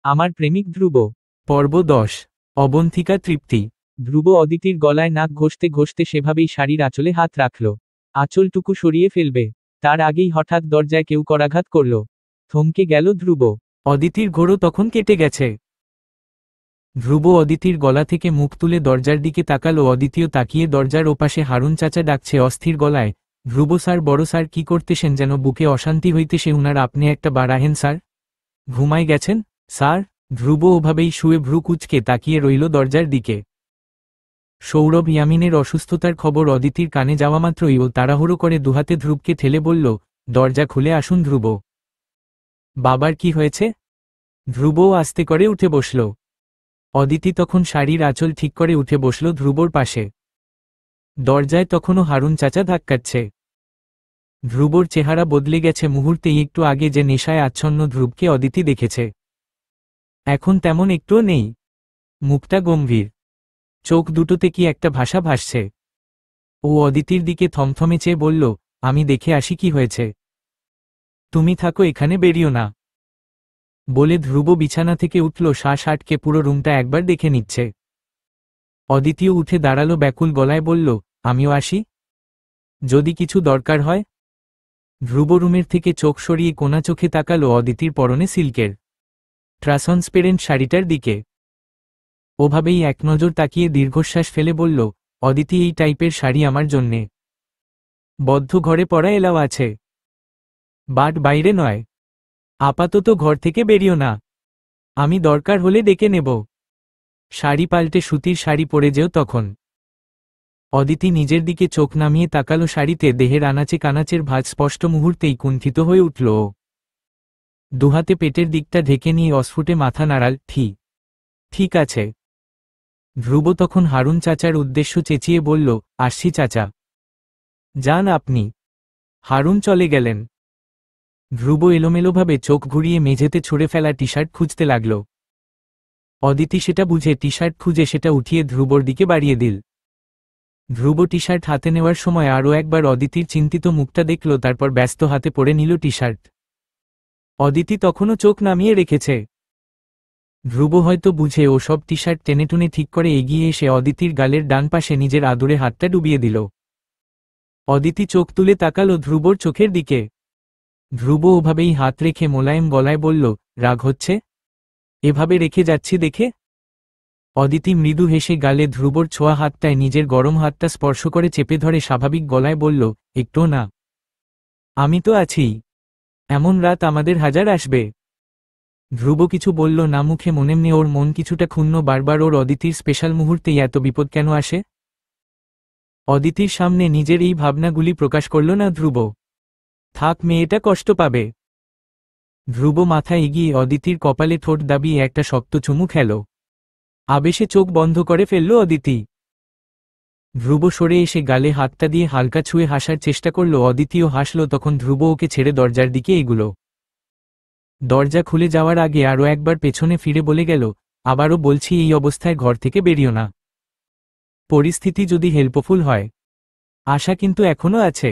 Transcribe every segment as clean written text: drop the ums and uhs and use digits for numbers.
আমার প্রেমিক ধ্রুব। পর্ব 10। অবন্তিকা তৃপ্তি। ধ্রুব অদিতির গলায় নাক ঘষতে ঘষতে সেভাবেই শাড়ির আঁচলে হাত রাখল। আঁচলটুকু সরিয়ে ফেলবে, তার আগেই হঠাৎ দরজায় কেউ করাঘাত করল। থমকে গেল ধ্রুব। অদিতির ঘোরও তখন কেটে গেছে। ধ্রুব অদিতির গলা থেকে মুখ তুলে দরজার দিকে তাকালো। অদিতিও তাকিয়ে দরজার ওপাশে হারুন চাচা ডাকছে অস্থির গলায়, ধ্রুব স্যার, বড় স্যার, কি করতেছেন? যেন বুকে অশান্তি হইতেছে উনার। আপনি একটা বার আহেন স্যার। ঘুমাই গেছেন স্যার? ধ্রুব ওভাবেই শুয়ে ভ্রু কুঁচকে তাকিয়ে রইল দরজার দিকে। সৌরভ ইয়ামিনের অসুস্থতার খবর অদিতির কানে যাওয়া মাত্রই ও তাড়াহুড়ো করে দুহাতে ধ্রুবকে ঠেলে বলল, দরজা খুলে আসুন ধ্রুব। বাবার কি হয়েছে? ধ্রুবও আস্তে করে উঠে বসল। অদিতি তখন শাড়ির আঁচল ঠিক করে উঠে বসল ধ্রুবর পাশে। দরজায় তখনও হারুন চাচা ধাক্কাচ্ছে। ধ্রুবর চেহারা বদলে গেছে মুহূর্তেই। একটু আগে যে নেশায় আচ্ছন্ন ধ্রুবকে অদিতি দেখেছে, এখন তেমন একটুও নেই। মুখটা গম্ভীর, চোখ দুটোতে কি একটা ভাষা ভাসছে। ও অদিতির দিকে থমথমে চেয়ে বলল, আমি দেখে আসি কি হয়েছে। তুমি থাকো এখানে, বেরিও না। বলে ধ্রুব বিছানা থেকে উঠল, শ্বাস আটকে পুরো রুমটা একবার দেখে নিচ্ছে। অদিতিও উঠে দাঁড়ালো ব্যাকুল গলায় বলল, আমিও আসি, যদি কিছু দরকার হয়। ধ্রুব রুমের থেকে চোখ সরিয়ে কোনা চোখে তাকালো অদিতির পরনে সিল্কের ট্রান্সপারেন্ট শাড়িটার দিকে। ওভাবেই এক নজর তাকিয়ে দীর্ঘশ্বাস ফেলে বলল, অদিতি, এই টাইপের শাড়ি আমার জন্যে বদ্ধ ঘরে পরা এলাও আছে, বাট বাইরে নয়। আপাতত ঘর থেকে বেরিও না, আমি দরকার হলে ডেকে নেব। শাড়ি পাল্টে সুতির শাড়ি পরে যেও তখন। অদিতি নিজের দিকে চোখ নামিয়ে তাকালো শাড়িতে। দেহের আনাচে কানাচের ভাঁজ স্পষ্ট মুহূর্তেই কুণ্ঠিত হয়ে উঠল। দুহাতে পেটের দিকটা ঢেকে নিয়ে অস্ফুটে মাথা নাড়াল, ঠিক আছে। ধ্রুব তখন হারুন চাচার উদ্দেশ্য চেঁচিয়ে বলল, আসছি চাচা। যান আপনি। হারুন চলে গেলেন। ধ্রুব এলোমেলোভাবে চোখ ঘুরিয়ে মেঝেতে ছুঁড়ে ফেলা টি শার্ট খুঁজতে লাগল। অদিতি সেটা বুঝে টি শার্ট খুঁজে সেটা উঠিয়ে ধ্রুবর দিকে বাড়িয়ে দিল। ধ্রুব টি শার্ট হাতে নেওয়ার সময় আরও একবার অদিতির চিন্তিত মুখটা দেখল, তারপর ব্যস্ত হাতে পরে নিল টি শার্ট। অদিতি তখনও চোখ নামিয়ে রেখেছে। ধ্রুব হয়তো বুঝে ও সব টি শার্ট টেনেটুনে ঠিক করে এগিয়ে এসে অদিতির গালের ডান পাশে নিজের আদুরে হাতটা ডুবিয়ে দিল। অদিতি চোখ তুলে তাকালো ধ্রুবর চোখের দিকে। ধ্রুব ওভাবেই হাত রেখে মোলায়েম গলায় বলল, রাগ হচ্ছে? এভাবে রেখে যাচ্ছি দেখে? অদিতি মৃদু হেসে গালে ধ্রুবর ছোঁয়া হাতটায় নিজের গরম হাতটা স্পর্শ করে চেপে ধরে স্বাভাবিক গলায় বলল, একটুও না। আমি তো আছি, এমন রাত আমাদের হাজার আসবে। ধ্রুব কিছু বলল না, মুখে মনেমনে ওর মন কিছুটা ক্ষুণ্ণ। বারবার ওর অদিতির স্পেশাল মুহূর্তেই এত বিপদ কেন আসে? অদিতির সামনে নিজের এই ভাবনাগুলি প্রকাশ করল না ধ্রুব। থাক, মেয়েটা কষ্ট পাবে। ধ্রুব মাথা এগিয়ে অদিতির কপালে ঠোঁট দাবিয়ে একটা শক্ত চুমু খেল। আবেশে চোখ বন্ধ করে ফেলল অদিতি। ধ্রুব সরে এসে গালে হাতটা দিয়ে হালকা ছুঁয়ে হাসার চেষ্টা করল। অদিতিও হাসল। তখন ধ্রুব ওকে ছেড়ে দরজার দিকে এগুলো। দরজা খুলে যাওয়ার আগে আরও একবার পেছনে ফিরে বলে গেল, আবারও বলছি, এই অবস্থায় ঘর থেকে বেরিও না। পরিস্থিতি যদি হেল্পফুল হয়। আশা কিন্তু এখনও আছে।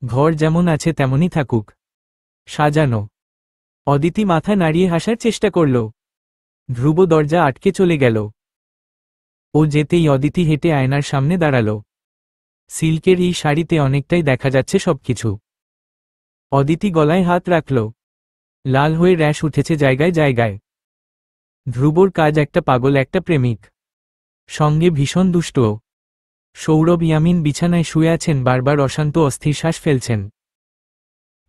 ঘর যেমন আছে তেমনই থাকুক, সাজানো। অদিতি মাথা নাড়িয়ে হাসার চেষ্টা করল। ধ্রুব দরজা আটকে চলে গেল। ও যেতেই অদিতি হেঁটে আয়নার সামনে দাঁড়াল। সিল্কের এই শাড়িতে অনেকটাই দেখা যাচ্ছে সবকিছু। অদিতি গলায় হাত রাখল। লাল হয়ে র্যাশ উঠেছে জায়গায় জায়গায়। ধ্রুবর কাজ একটা পাগল, একটা প্রেমিক, সঙ্গে ভীষণ দুষ্টও। সৌরভ ইয়ামিন বিছানায় শুয়ে আছেন, বারবার অশান্ত অস্থির শ্বাস ফেলছেন।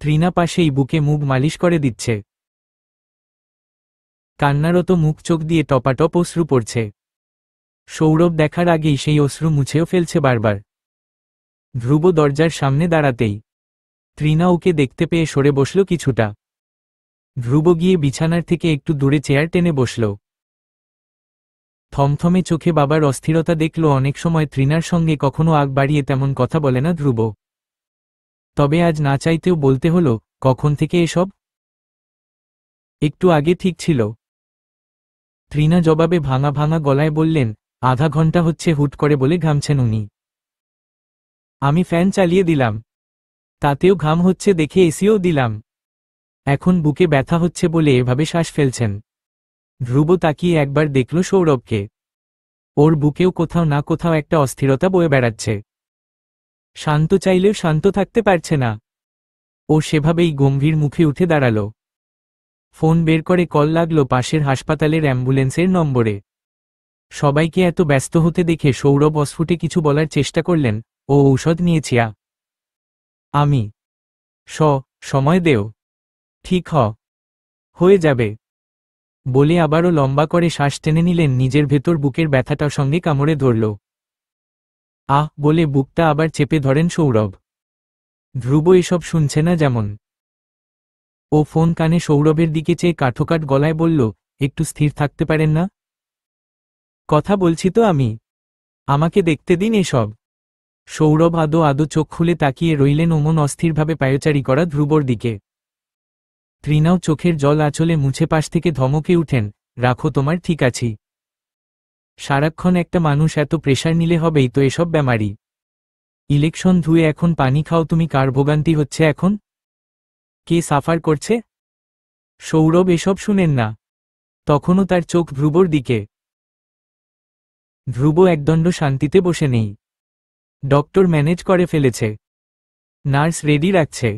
তৃণা পাশেই বুকে মুখ মালিশ করে দিচ্ছে। কান্নারত মুখ, চোখ দিয়ে টপাটপ অশ্রু পড়ছে। সৌরভ দেখার আগেই সেই অশ্রু মুছেও ফেলছে বারবার। ধ্রুব দরজার সামনে দাঁড়াতেই তৃণা ওকে দেখতে পেয়ে সরে বসল কিছুটা। ধ্রুব গিয়ে বিছানার থেকে একটু দূরে চেয়ার টেনে বসল। থমথমে চোখে বাবার অস্থিরতা দেখল। অনেক সময় তৃণার সঙ্গে কখনো আগ বাড়িয়ে তেমন কথা বলে না ধ্রুব, তবে আজ না চাইতেও বলতে হলো, কখন থেকে এসব? একটু আগে ঠিক ছিল। তৃণা জবাবে ভাঙা ভাঙা গলায় বললেন, আধা ঘন্টা হচ্ছে হুট করে বলে ঘামছেন উনি। আমি ফ্যান চালিয়ে দিলাম, তাতেও ঘাম হচ্ছে দেখে এসিও দিলাম। এখন বুকে ব্যথা হচ্ছে বলে এভাবে শ্বাস ফেলছেন। ধ্রুব তাকিয়ে একবার দেখল সৌরভকে। ওর বুকেও কোথাও না কোথাও একটা অস্থিরতা বয়ে বেড়াচ্ছে। শান্ত চাইলেও শান্ত থাকতে পারছে না। ও সেভাবেই গম্ভীর মুখে উঠে দাঁড়াল। ফোন বের করে কল লাগলো পাশের হাসপাতালের অ্যাম্বুলেন্সের নম্বরে। সবাইকে এত ব্যস্ত হতে দেখে সৌরভ অস্ফুটে কিছু বলার চেষ্টা করলেন। ও ঔষধ নিয়েছি আমি। সময় দেও। ঠিক হয়ে যাবে বলে আবারও লম্বা করে শ্বাস টেনে নিলেন। নিজের ভেতর বুকের ব্যথাটার সঙ্গে কামড়ে ধরল। বলে বুকটা আবার চেপে ধরেন সৌরভ। ধ্রুব এসব শুনছে না যেমন। ও ফোন কানে সৌরভের দিকে চেয়ে কাঠোকাঠ গলায় বলল, একটু স্থির থাকতে পারেন না? কথা বলছি তো আমি। আমাকে দেখতে দিন এসব। সৌরভ আদো আদো চোখ খুলে তাকিয়ে রইলেন অমন অস্থিরভাবে পায়চারি করা ধ্রুবর দিকে। তৃণাও চোখের জল আঁচলে মুছে পাশ থেকে ধমকে উঠেন, রাখো তোমার, ঠিক আছি। সারাক্ষণ একটা মানুষ এত প্রেশার নিলে হবেই তো এসব বেমারি। ইলেকশন ধুয়ে এখন পানি খাও তুমি। কার ভোগান্তি হচ্ছে এখন? কে সাফার করছে? সৌরভ এসব শুনেন না। তখনও তার চোখ ধ্রুবর দিকে। ধ্রুব একদণ্ড শান্তিতে বসে নেই। ডক্টর ম্যানেজ করে ফেলেছে, নার্স রেডি রাখছে।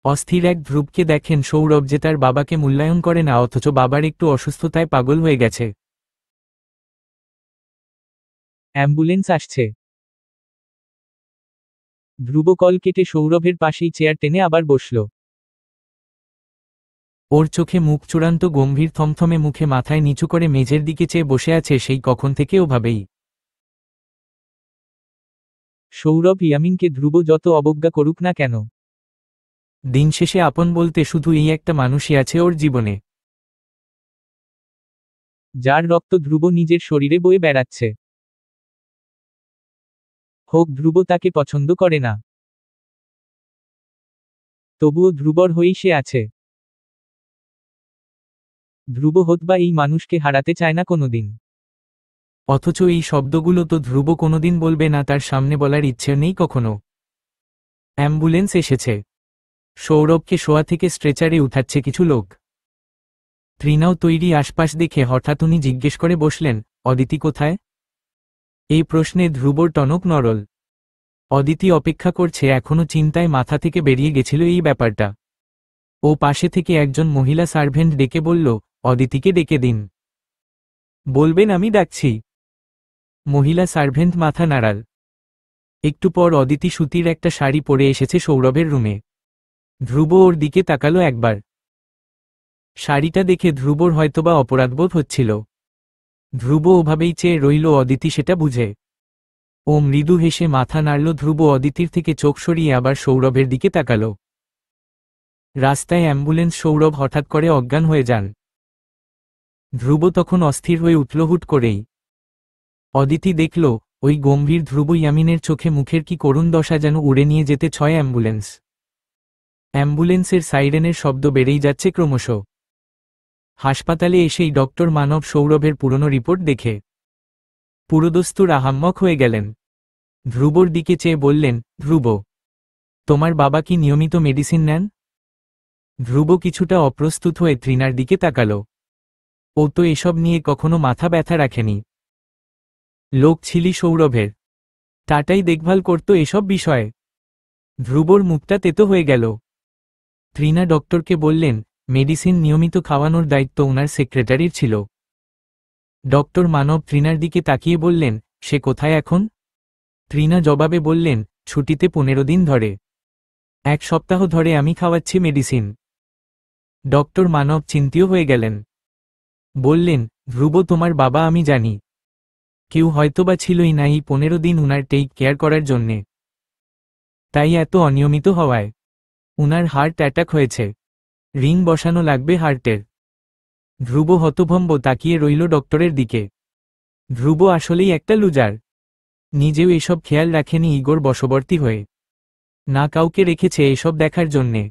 অস্থির এক ধ্রুবকে দেখেন সৌরভ যে তার বাবাকে মূল্যায়ন করে না, অথচ বাবার একটু অসুস্থতায় পাগল হয়ে গেছে। অ্যাম্বুলেন্স আসছে। ধ্রুব কল কেটে সৌরভের পাশেই চেয়ার টেনে আবার বসল। ওর চোখে মুখ চূড়ান্ত গম্ভীর, থমথমে মুখে মাথায় নিচু করে মেঝের দিকে চেয়ে বসে আছে সেই কখন থেকে ওভাবেই। সৌরভ ইয়ামিনকে ধ্রুব যত অবজ্ঞা করুক না কেন, দিন শেষে আপন বলতে শুধু এই একটা মানুষই আছে ওর জীবনে, যার রক্ত ধ্রুব নিজের শরীরে বয়ে বেড়াচ্ছে। হোক ধ্রুব তাকে পছন্দ করে না, তবুও ধ্রুবর হয়েই সে আছে। ধ্রুব হতবা এই মানুষকে হারাতে চায় না কোনোদিন। অথচ এই শব্দগুলো তো ধ্রুব কোনোদিন বলবে না, তার সামনে বলার ইচ্ছে নেই কখনো। অ্যাম্বুলেন্স এসেছে। সৌরভকে শোয়া থেকে স্ট্রেচারে উঠাচ্ছে কিছু লোক। তৃণাও তৈরি। আশপাশ দেখে হঠাৎ উনি জিজ্ঞেস করে বসলেন, অদিতি কোথায়? এই প্রশ্নে ধ্রুবর টনক নরল। অদিতি অপেক্ষা করছে, এখনো চিন্তায় মাথা থেকে বেরিয়ে গেছিল এই ব্যাপারটা। ও পাশে থেকে একজন মহিলা সার্ভেন্ট ডেকে বলল, অদিতিকে ডেকে দিন। বলবেন আমি ডাকছি। মহিলা সার্ভেন্ট মাথা নাড়াল। একটু পর অদিতি সুতির একটা শাড়ি পরে এসেছে সৌরভের রুমে। ধ্রুব ওর দিকে তাকালো একবার। শাড়িটা দেখে ধ্রুবর হয়তোবা অপরাধবোধ হচ্ছিল। ধ্রুব ওভাবেই চেয়ে রইল অদিতি সেটা বুঝে। ও মৃদু হেসে মাথা নাড়ল। ধ্রুব অদিতির থেকে চোখ সরিয়ে আবার সৌরভের দিকে তাকাল। রাস্তায় অ্যাম্বুলেন্স। সৌরভ হঠাৎ করে অজ্ঞান হয়ে যান। ধ্রুব তখন অস্থির হয়ে উঠল হুট করেই। অদিতি দেখল ওই গম্ভীর ধ্রুব ইয়ামিনের চোখে মুখের কি করুণ দশা, যেন উড়ে নিয়ে যেতে ছয় অ্যাম্বুলেন্স। অ্যাম্বুলেন্সের সাইরেনের শব্দ বেড়েই যাচ্ছে ক্রমশ। হাসপাতালে এসেই ডক্টর মানব সৌরভের পুরনো রিপোর্ট দেখে পুরোদস্তুর আহাম্মক হয়ে গেলেন। ধ্রুবর দিকে চেয়ে বললেন, ধ্রুব, তোমার বাবা কি নিয়মিত মেডিসিন নেন? ধ্রুব কিছুটা অপ্রস্তুত হয়ে তৃণার দিকে তাকাল। ও তো এসব নিয়ে কখনো মাথা ব্যথা রাখেনি। লোক ছিলি সৌরভের, তাটাই দেখভাল করত এসব বিষয়ে। ধ্রুবর মুখটা তেতো হয়ে গেল। তৃণা ডক্টরকে বললেন, মেডিসিন নিয়মিত খাওয়ানোর দায়িত্ব ওনার সেক্রেটারির ছিল। ডক্টর মানব তৃণার দিকে তাকিয়ে বললেন, সে কোথায় এখন? তৃণা জবাবে বললেন, ছুটিতে 15 দিন ধরে। 1 সপ্তাহ ধরে আমি খাওয়াচ্ছি মেডিসিন। ডক্টর মানব চিন্তিত হয়ে গেলেন। বললেন, ধ্রুব, তোমার বাবা আমি জানি। কেউ হয়তোবা ছিলই না এই 15 দিন উনার টেক কেয়ার করার জন্যে। তাই এত অনিয়মিত হওয়ায় উনার হার্ট অ্যাটাক হয়েছে। রিং বসানো লাগবে হার্টের। ধ্রুব হতভম্ব তাকিয়ে রইল ডক্টরের দিকে। ধ্রুব আসলেই একটা লুজার। নিজেও এসব খেয়াল রাখেনি ইগোর বশবর্তী হয়ে। না কাউকে রেখেছে এসব দেখার জন্যে।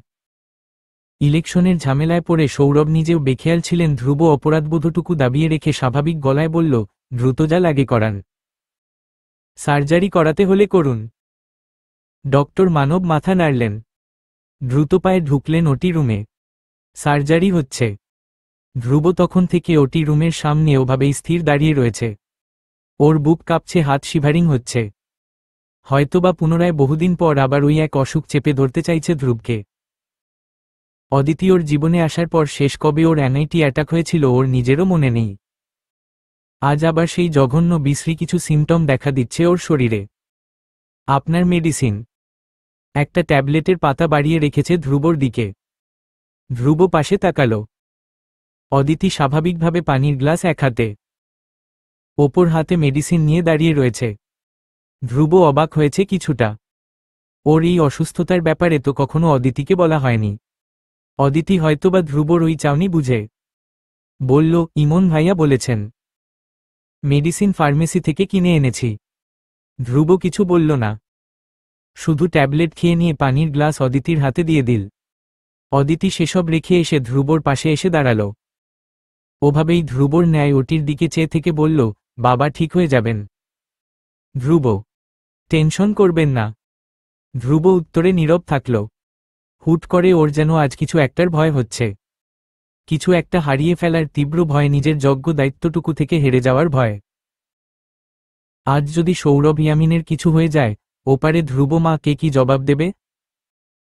ইলেকশনের ঝামেলায় পড়ে সৌরভ নিজেও বেখেয়াল ছিলেন। ধ্রুব অপরাধবোধটুকু দাবিয়ে রেখে স্বাভাবিক গলায় বলল, দ্রুত যা লাগে করান। সার্জারি করাতে হলে করুন। ডক্টর মানব মাথা নাড়লেন। দ্রুত পায়ে ঢুকলেন ওটি রুমে। সার্জারি হচ্ছে। ধ্রুব তখন থেকে ওটি রুমের সামনে ওভাবেই স্থির দাঁড়িয়ে রয়েছে। ওর বুক কাঁপছে, হাত শিভারিং হচ্ছে। হয়তোবা পুনরায় বহুদিন পর আবার ওই এক অসুখ চেপে ধরতে চাইছে ধ্রুবকে। অদিতি ওর জীবনে আসার পর শেষ কবে ওর অ্যাংজাইটি অ্যাটাক হয়েছিল ওর নিজেরও মনে নেই। আজ আবার সেই জঘন্য বিশ্রী কিছু সিমটম দেখা দিচ্ছে ওর শরীরে। আপনার মেডিসিন। একটা ট্যাবলেটের পাতা বাড়িয়ে রেখেছে ধ্রুবর দিকে। ধ্রুব পাশে তাকালো। অদিতি স্বাভাবিকভাবে পানির গ্লাস এক হাতে, ওপর হাতে মেডিসিন নিয়ে দাঁড়িয়ে রয়েছে। ধ্রুব অবাক হয়েছে কিছুটা। ওর এই অসুস্থতার ব্যাপারে তো কখনো অদিতিকে বলা হয়নি। অদিতি হয়তোবা ধ্রুবর ওই চাউনি বুঝে। বলল, ইমন ভাইয়া বলেছেন। মেডিসিন ফার্মেসি থেকে কিনে এনেছি। ধ্রুব কিছু বলল না, শুধু ট্যাবলেট খেয়ে নিয়ে পানির গ্লাস অদিতির হাতে দিয়ে দিল। অদিতি সেসব রেখে এসে ধ্রুবর পাশে এসে দাঁড়াল। ওভাবেই ধ্রুবর ন্যায় ওটির দিকে চেয়ে থেকে বলল, বাবা ঠিক হয়ে যাবেন। ধ্রুব, টেনশন করবেন না। ধ্রুব উত্তরে নীরব থাকল। হুট করে ওর যেন আজ কিছু একটার ভয় হচ্ছে। কিছু একটা হারিয়ে ফেলার তীব্র ভয়, নিজের যোগ্য দায়িত্বটুকু থেকে হেরে যাওয়ার ভয়। আজ যদি সৌরভ ইয়ামিনের কিছু হয়ে যায়, ওপারে ধ্রুব মাকে কি জবাব দেবে?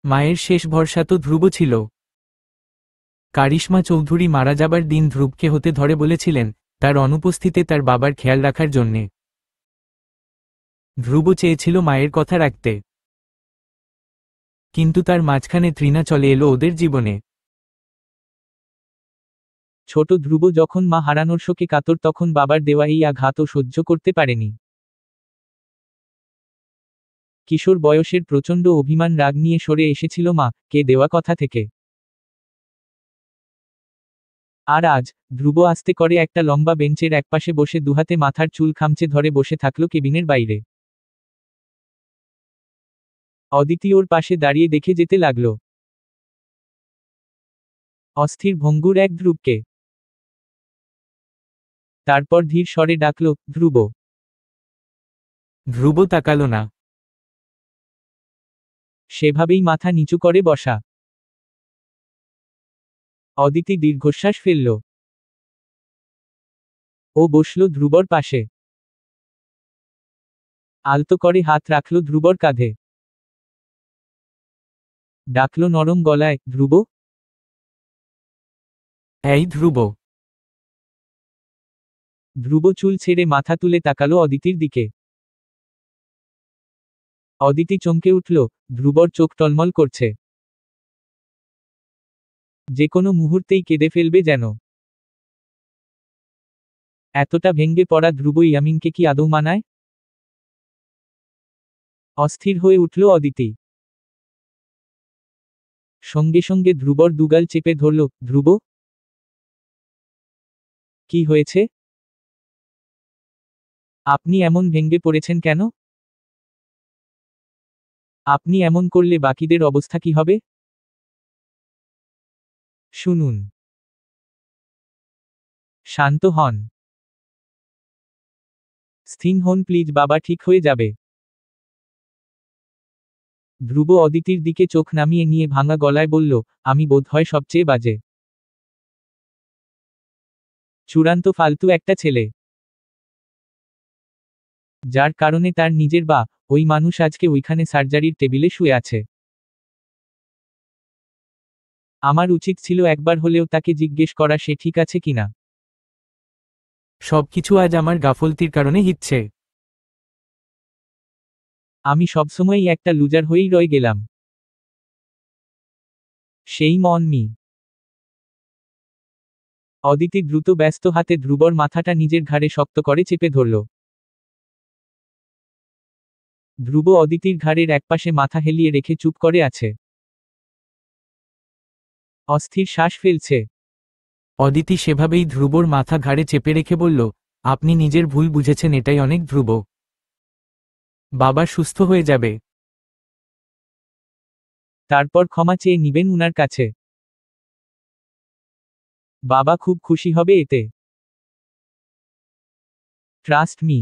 মায়ের শেষ ভরসা তো ধ্রুব ছিল। কারিশমা চৌধুরী মারা যাবার দিন ধ্রুবকে হতে ধরে বলেছিলেন তার অনুপস্থিতিতে তার বাবার খেয়াল রাখার জন্যে। ধ্রুব চেয়েছিল মায়ের কথা রাখতে, কিন্তু তার মাঝখানে তৃণা চলে এলো ওদের জীবনে। ছোট ধ্রুব যখন মা হারানোর শোকে কাতর, তখন বাবার দেওয়া এই আঘাতও সহ্য করতে পারেনি। কিশোর বয়সের প্রচণ্ড অভিমান, রাগ নিয়ে সরে এসেছিল মা কে দেওয়া কথা থেকে। আর আজ ধ্রুব আস্তে করে একটা লম্বা বেঞ্চের একপাশে বসে দুহাতে মাথার চুল খামচে ধরে বসে থাকল কেবিনের বাইরে। অদিতি ওর পাশে দাঁড়িয়ে দেখে যেতে লাগল। অস্থির ভঙ্গুর এক ধ্রুবকে। তারপর ধীর স্বরে ডাকল, ধ্রুব। ধ্রুব তাকাল না। সেভাবেই মাথা নিচু করে বসা। অদিতি দীর্ঘশ্বাস ফেলল। ও বসল ধ্রুবর পাশে। আলতো করে হাত রাখল ধ্রুবর কাঁধে। ডাকল নরম গলায়, ধ্রুব। এই ধ্রুব। ধ্রুব চুল ছেড়ে মাথা তুলে তাকালো অদিতির দিকে। অদিতি চমকে উঠল। ধ্রুবর চোখ টলমল করছে। যে কোনো মুহূর্তেই কেঁদে ফেলবে যেন। এতটা ভেঙ্গে পড়া ধ্রুব ইয়ামিনকে কি আদৌ মানায়? অস্থির হয়ে উঠল অদিতি। সঙ্গে সঙ্গে ধ্রুবর দুগাল চেপে ধরল। ধ্রুব, কি হয়েছে? আপনি এমন ভেঙ্গে পড়েছেন কেন? আপনি এমন করলে বাকিদের অবস্থা কি হবে? শুনুন। শান্ত হন। স্থির হন প্লিজ, বাবা ঠিক হয়ে যাবে। ধ্রুব অদিতির দিকে চোখ নামিয়ে নিয়ে ভাঙা গলায় বলল, আমি বোধহয় সবচেয়ে বাজে, চূড়ান্ত ফালতু একটা ছেলে, যার কারণে তার নিজের বা ওই মানুষ আজকে ওইখানে সার্জারির টেবিলে শুয়ে আছে। আমার উচিত ছিল একবার হলেও তাকে জিজ্ঞেস করা সে ঠিক আছে কিনা। সবকিছু আজ আমার গাফলতির কারণে হিচ্ছে। আমি সবসময়ই একটা লুজার হয়েই রয়ে গেলাম। সেই মন মি। অদিতি দ্রুত ব্যস্ত হাতে ধ্রুবর মাথাটা নিজের ঘাড়ে শক্ত করে চেপে ধরল। ধ্রুব অদিতির ঘাড়ের একপাশে মাথা হেলিয়ে রেখে চুপ করে আছে। অস্থির শ্বাস ফেলছে। অদিতি সেভাবেই ধ্রুবর মাথা ঘাড়ে চেপে রেখে বলল, আপনি নিজের ভুল বুঝেছেন, এটাই অনেক ধ্রুব। বাবা সুস্থ হয়ে যাবে। তারপর ক্ষমা চেয়ে নিবেন উনার কাছে। বাবা খুব খুশি হবে এতে। Trust me.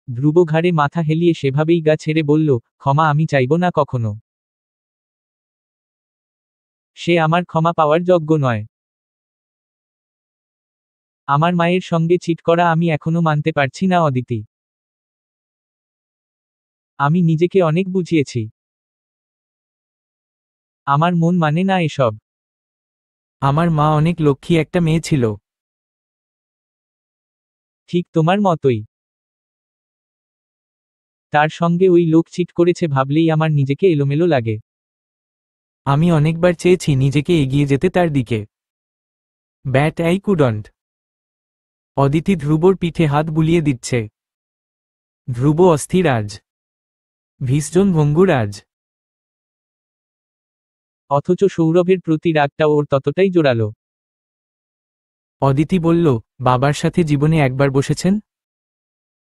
ধ্রুব ঘাড়ে মাথা হেলিয়ে সেভাবেই গা ছেড়ে বলল, ক্ষমা আমি চাইব না কখনো। সে আমার ক্ষমা পাওয়ার যোগ্য নয়। আমার মায়ের সঙ্গে চিট করা আমি এখনো মানতে পারছি না অদিতি। আমি নিজেকে অনেক বুঝিয়েছি। আমার মন মানে না এসব। আমার মা অনেক লক্ষ্মী একটা মেয়ে ছিল। ঠিক তোমার মতোই। তার সঙ্গে ওই লোক চিট করেছে ভাবলেই আমার নিজেকে এলোমেলো লাগে। আমি অনেকবার চেয়েছি নিজেকে এগিয়ে যেতে তার দিকে। But I couldn't. অদিতি ধ্রুবর পিঠে হাত বুলিয়ে দিচ্ছে। ধ্রুব অস্থির আজ। ভীষণ ভঙ্গুর আজ। অথচ সৌরভের প্রতি রাগটা ওর ততটাই জোরালো। অদিতি বলল, বাবার সাথে জীবনে একবার বসেছেন?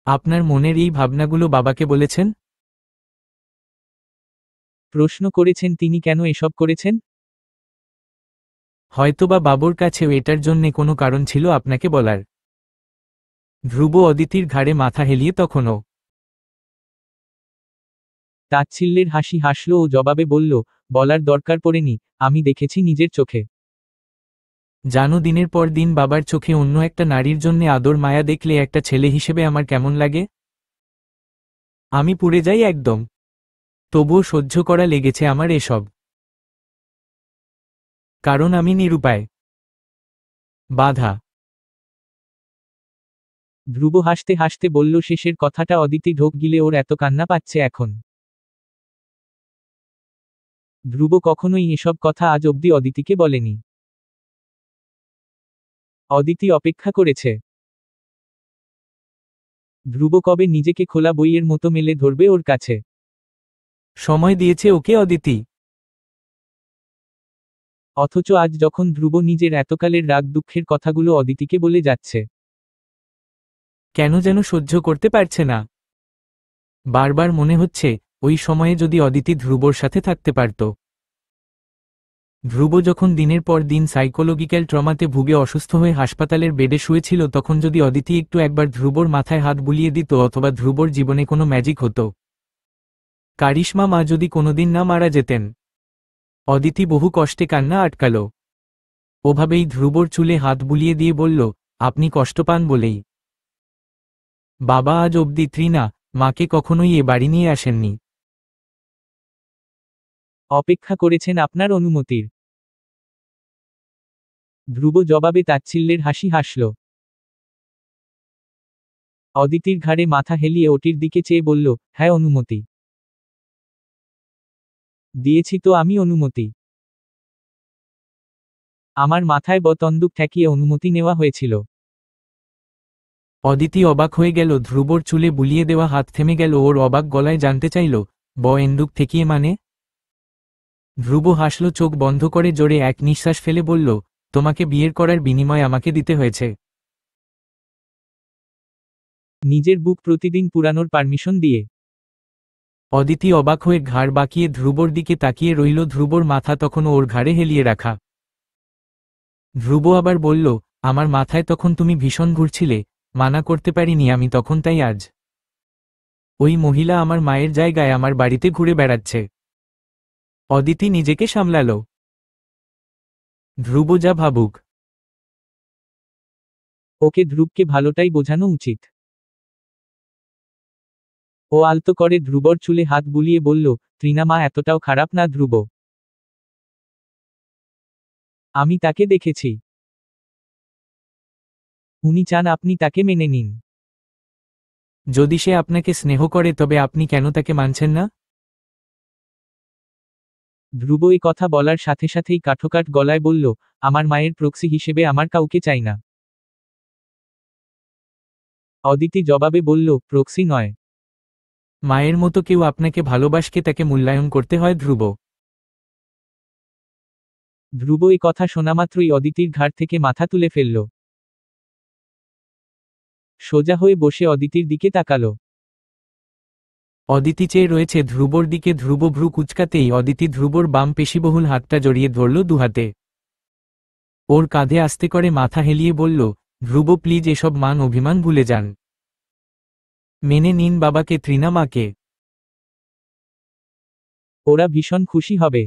আপনার মনের এই ভাবনাগুলো বাবাকে বলেছেন? প্রশ্ন করেছেন তিনি কেন এসব করেছেন? হয়তোবা বাবুর কাছেও এটার জন্যে কোনো কারণ ছিল আপনাকে বলার। ধ্রুব অদিতির ঘাড়ে মাথা হেলিয়ে তখনও তাচ্ছিল্যের হাসি হাসল ও জবাবে বলল, বলার দরকার পড়েনি, আমি দেখেছি নিজের চোখে। জানো দিনের পর দিন বাবার চোখে অন্য একটা নারীর জন্যে আদর মায়া দেখলে একটা ছেলে হিসেবে আমার কেমন লাগে? আমি পুড়ে যাই একদম। তবুও সহ্য করা লেগেছে আমার এসব। কারণ আমি নিরুপায়। বাধা। ধ্রুব হাসতে হাসতে বলল শেষের কথাটা অদিতি ঢোক গিলে ওর এত কান্না পাচ্ছে এখন। ধ্রুব কখনোই এসব কথা আজ অবধি অদিতিকে বলেনি। অদিতি অপেক্ষা করেছে। ধ্রুব কবে নিজেকে খোলা বইয়ের মতো মেলে ধরবে ওর কাছে। সময় দিয়েছে ওকে অদিতি। অথচ আজ যখন ধ্রুব নিজের এতকালের রাগ দুঃখের কথাগুলো অদিতিকে বলে যাচ্ছে, কেন যেন সহ্য করতে পারছে না। বারবার মনে হচ্ছে, ওই সময়ে যদি অদিতি ধ্রুবর সাথে থাকতে পারত। ধ্রুব যখন দিনের পর দিন সাইকোলজিক্যাল ট্রমাতে ভুগে অসুস্থ হয়ে হাসপাতালের বেডে শুয়েছিল তখন যদি অদিতি একটু একবার ধ্রুবর মাথায় হাত বুলিয়ে দিত অথবা ধ্রুবর জীবনে কোনো ম্যাজিক হতো। কারিশমা মা যদি কোনোদিন না মারা যেতেন। অদিতি বহু কষ্টে কান্না আটকাল। ওভাবেই ধ্রুবর চুলে হাত বুলিয়ে দিয়ে বলল, আপনি কষ্ট পান বলেই। বাবা আজ অবধি ত্রিনা মাকে কখনোই এ বাড়ি নিয়ে আসেননি। অপেক্ষা করেছেন আপনার অনুমতির। ধ্রুব জবাবে তাচ্ছিল্যের হাসি হাসল। অদিতির ঘাড়ে মাথা হেলিয়ে ওটির দিকে চেয়ে বলল, হ্যাঁ অনুমতি দিয়েছি তো আমি অনুমতি। আমার মাথায় বতন্দুক ঠেকিয়ে অনুমতি নেওয়া হয়েছিল। অদিতি অবাক হয়ে গেল ধ্রুবর চুলে বুলিয়ে দেওয়া হাত থেমে গেল ওর অবাক গলায় জানতে চাইল, এন্দুক ঠেকিয়ে মানে? ধ্রুব হাসল চোখ বন্ধ করে জোরে এক নিঃশ্বাস ফেলে বলল, তোমাকে বিয়ের করার বিনিময় আমাকে দিতে হয়েছে। নিজের বুক প্রতিদিন পুরানোর পারমিশন দিয়ে। অদিতি অবাক হয়ে ঘাড় বাঁকিয়ে ধ্রুবর দিকে তাকিয়ে রইল ধ্রুবর মাথা তখনও ওর ঘাড়ে হেলিয়ে রাখা। ধ্রুব আবার বলল, আমার মাথায় তখন তুমি ভীষণ ঘুরছিলে, মানা করতে পারিনি আমি তখন তাই আজ। ওই মহিলা আমার মায়ের জায়গায় আমার বাড়িতে ঘুরে বেড়াচ্ছে। অদিতি নিজেকে সামলাল। ধ্রুব যা ভাবুক। ওকে ধ্রুবকে ভালোটাই বোঝানো উচিত। ও আলতো করে ধ্রুবর চুলে হাত বুলিয়ে বলল, ত্রিনা মা এতটাও খারাপ না ধ্রুব। আমি তাকে দেখেছি। উনি চান আপনি তাকে মেনে নিন। যদি সে আপনাকে স্নেহ করে তবে আপনি কেন তাকে মানছেন না? ধ্রুব এ কথা বলার সাথে সাথেই কাঠোকাঠ গলায় বলল, আমার মায়ের প্রক্সি হিসেবে আমার কাউকে চাই না। অদিতি জবাবে বলল, প্রক্সি নয়। মায়ের মতো কেউ আপনাকে ভালোবাসকে তাকে মূল্যায়ন করতে হয় ধ্রুব। ধ্রুব এ কথা শোনামাত্রই অদিতির ঘাড় থেকে মাথা তুলে ফেলল। সোজা হয়ে বসে অদিতির দিকে তাকালো। অদিতি চেয়ে রয়েছে ধ্রুবর দিকে ধ্রুব ভ্রু কুচকাতেই অদিতি ধ্রুবর বাম পেশিবহুল হাতটা জড়িয়ে ধরল দুহাতে। ওর কাঁধে আস্তে করে মাথা হেলিয়ে বলল, ধ্রুব প্লিজ এসব মান অভিমান ভুলে যান। মেনে নিন বাবাকে ত্রিনা মাকে। ওরা ভীষণ খুশি হবে।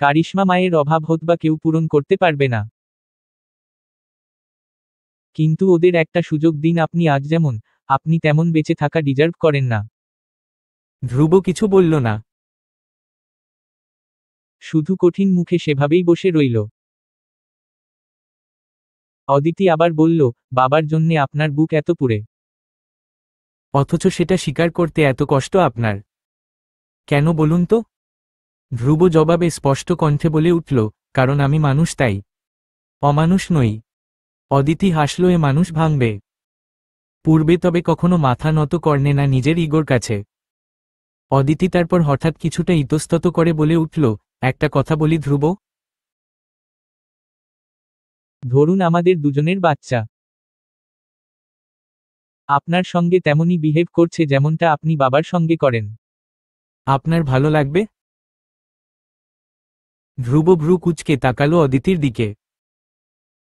কারিশমা মায়ের অভাব হতবা কেউ পূরণ করতে পারবে না। কিন্তু ওদের একটা সুযোগ দিন, আপনি আজ যেমন, আপনি তেমন বেঁচে থাকা ডিজার্ভ করেন না। ধ্রুব কিছু বলল না। শুধু কঠিন মুখে সেভাবেই বসে রইল। অদিতি আবার বলল, বাবার জন্যে আপনার বুক এত পুড়ে। অথচ সেটা স্বীকার করতে এত কষ্ট আপনার কেন বলুন তো? ধ্রুব জবাবে স্পষ্ট কণ্ঠে বলে উঠল, কারণ আমি মানুষ, তাই। অমানুষ নই। অদিতি হাসল, এ মানুষ ভাঙবে পূর্বে, তবে কখনো মাথা নত করনে না নিজের ইগোর কাছে। অদিতি তারপর হঠাৎ কিছুটা ইতস্তত করে বলে উঠল, একটা কথা বলি ধ্রুব। ধরুন আমাদের দুজনের বাচ্চা আপনার সঙ্গে তেমনই বিহেভ করছে যেমনটা আপনি বাবার সঙ্গে করেন। আপনার ভালো লাগবে? ধ্রুব ভ্রু কুঁচকে তাকালো অদিতির দিকে।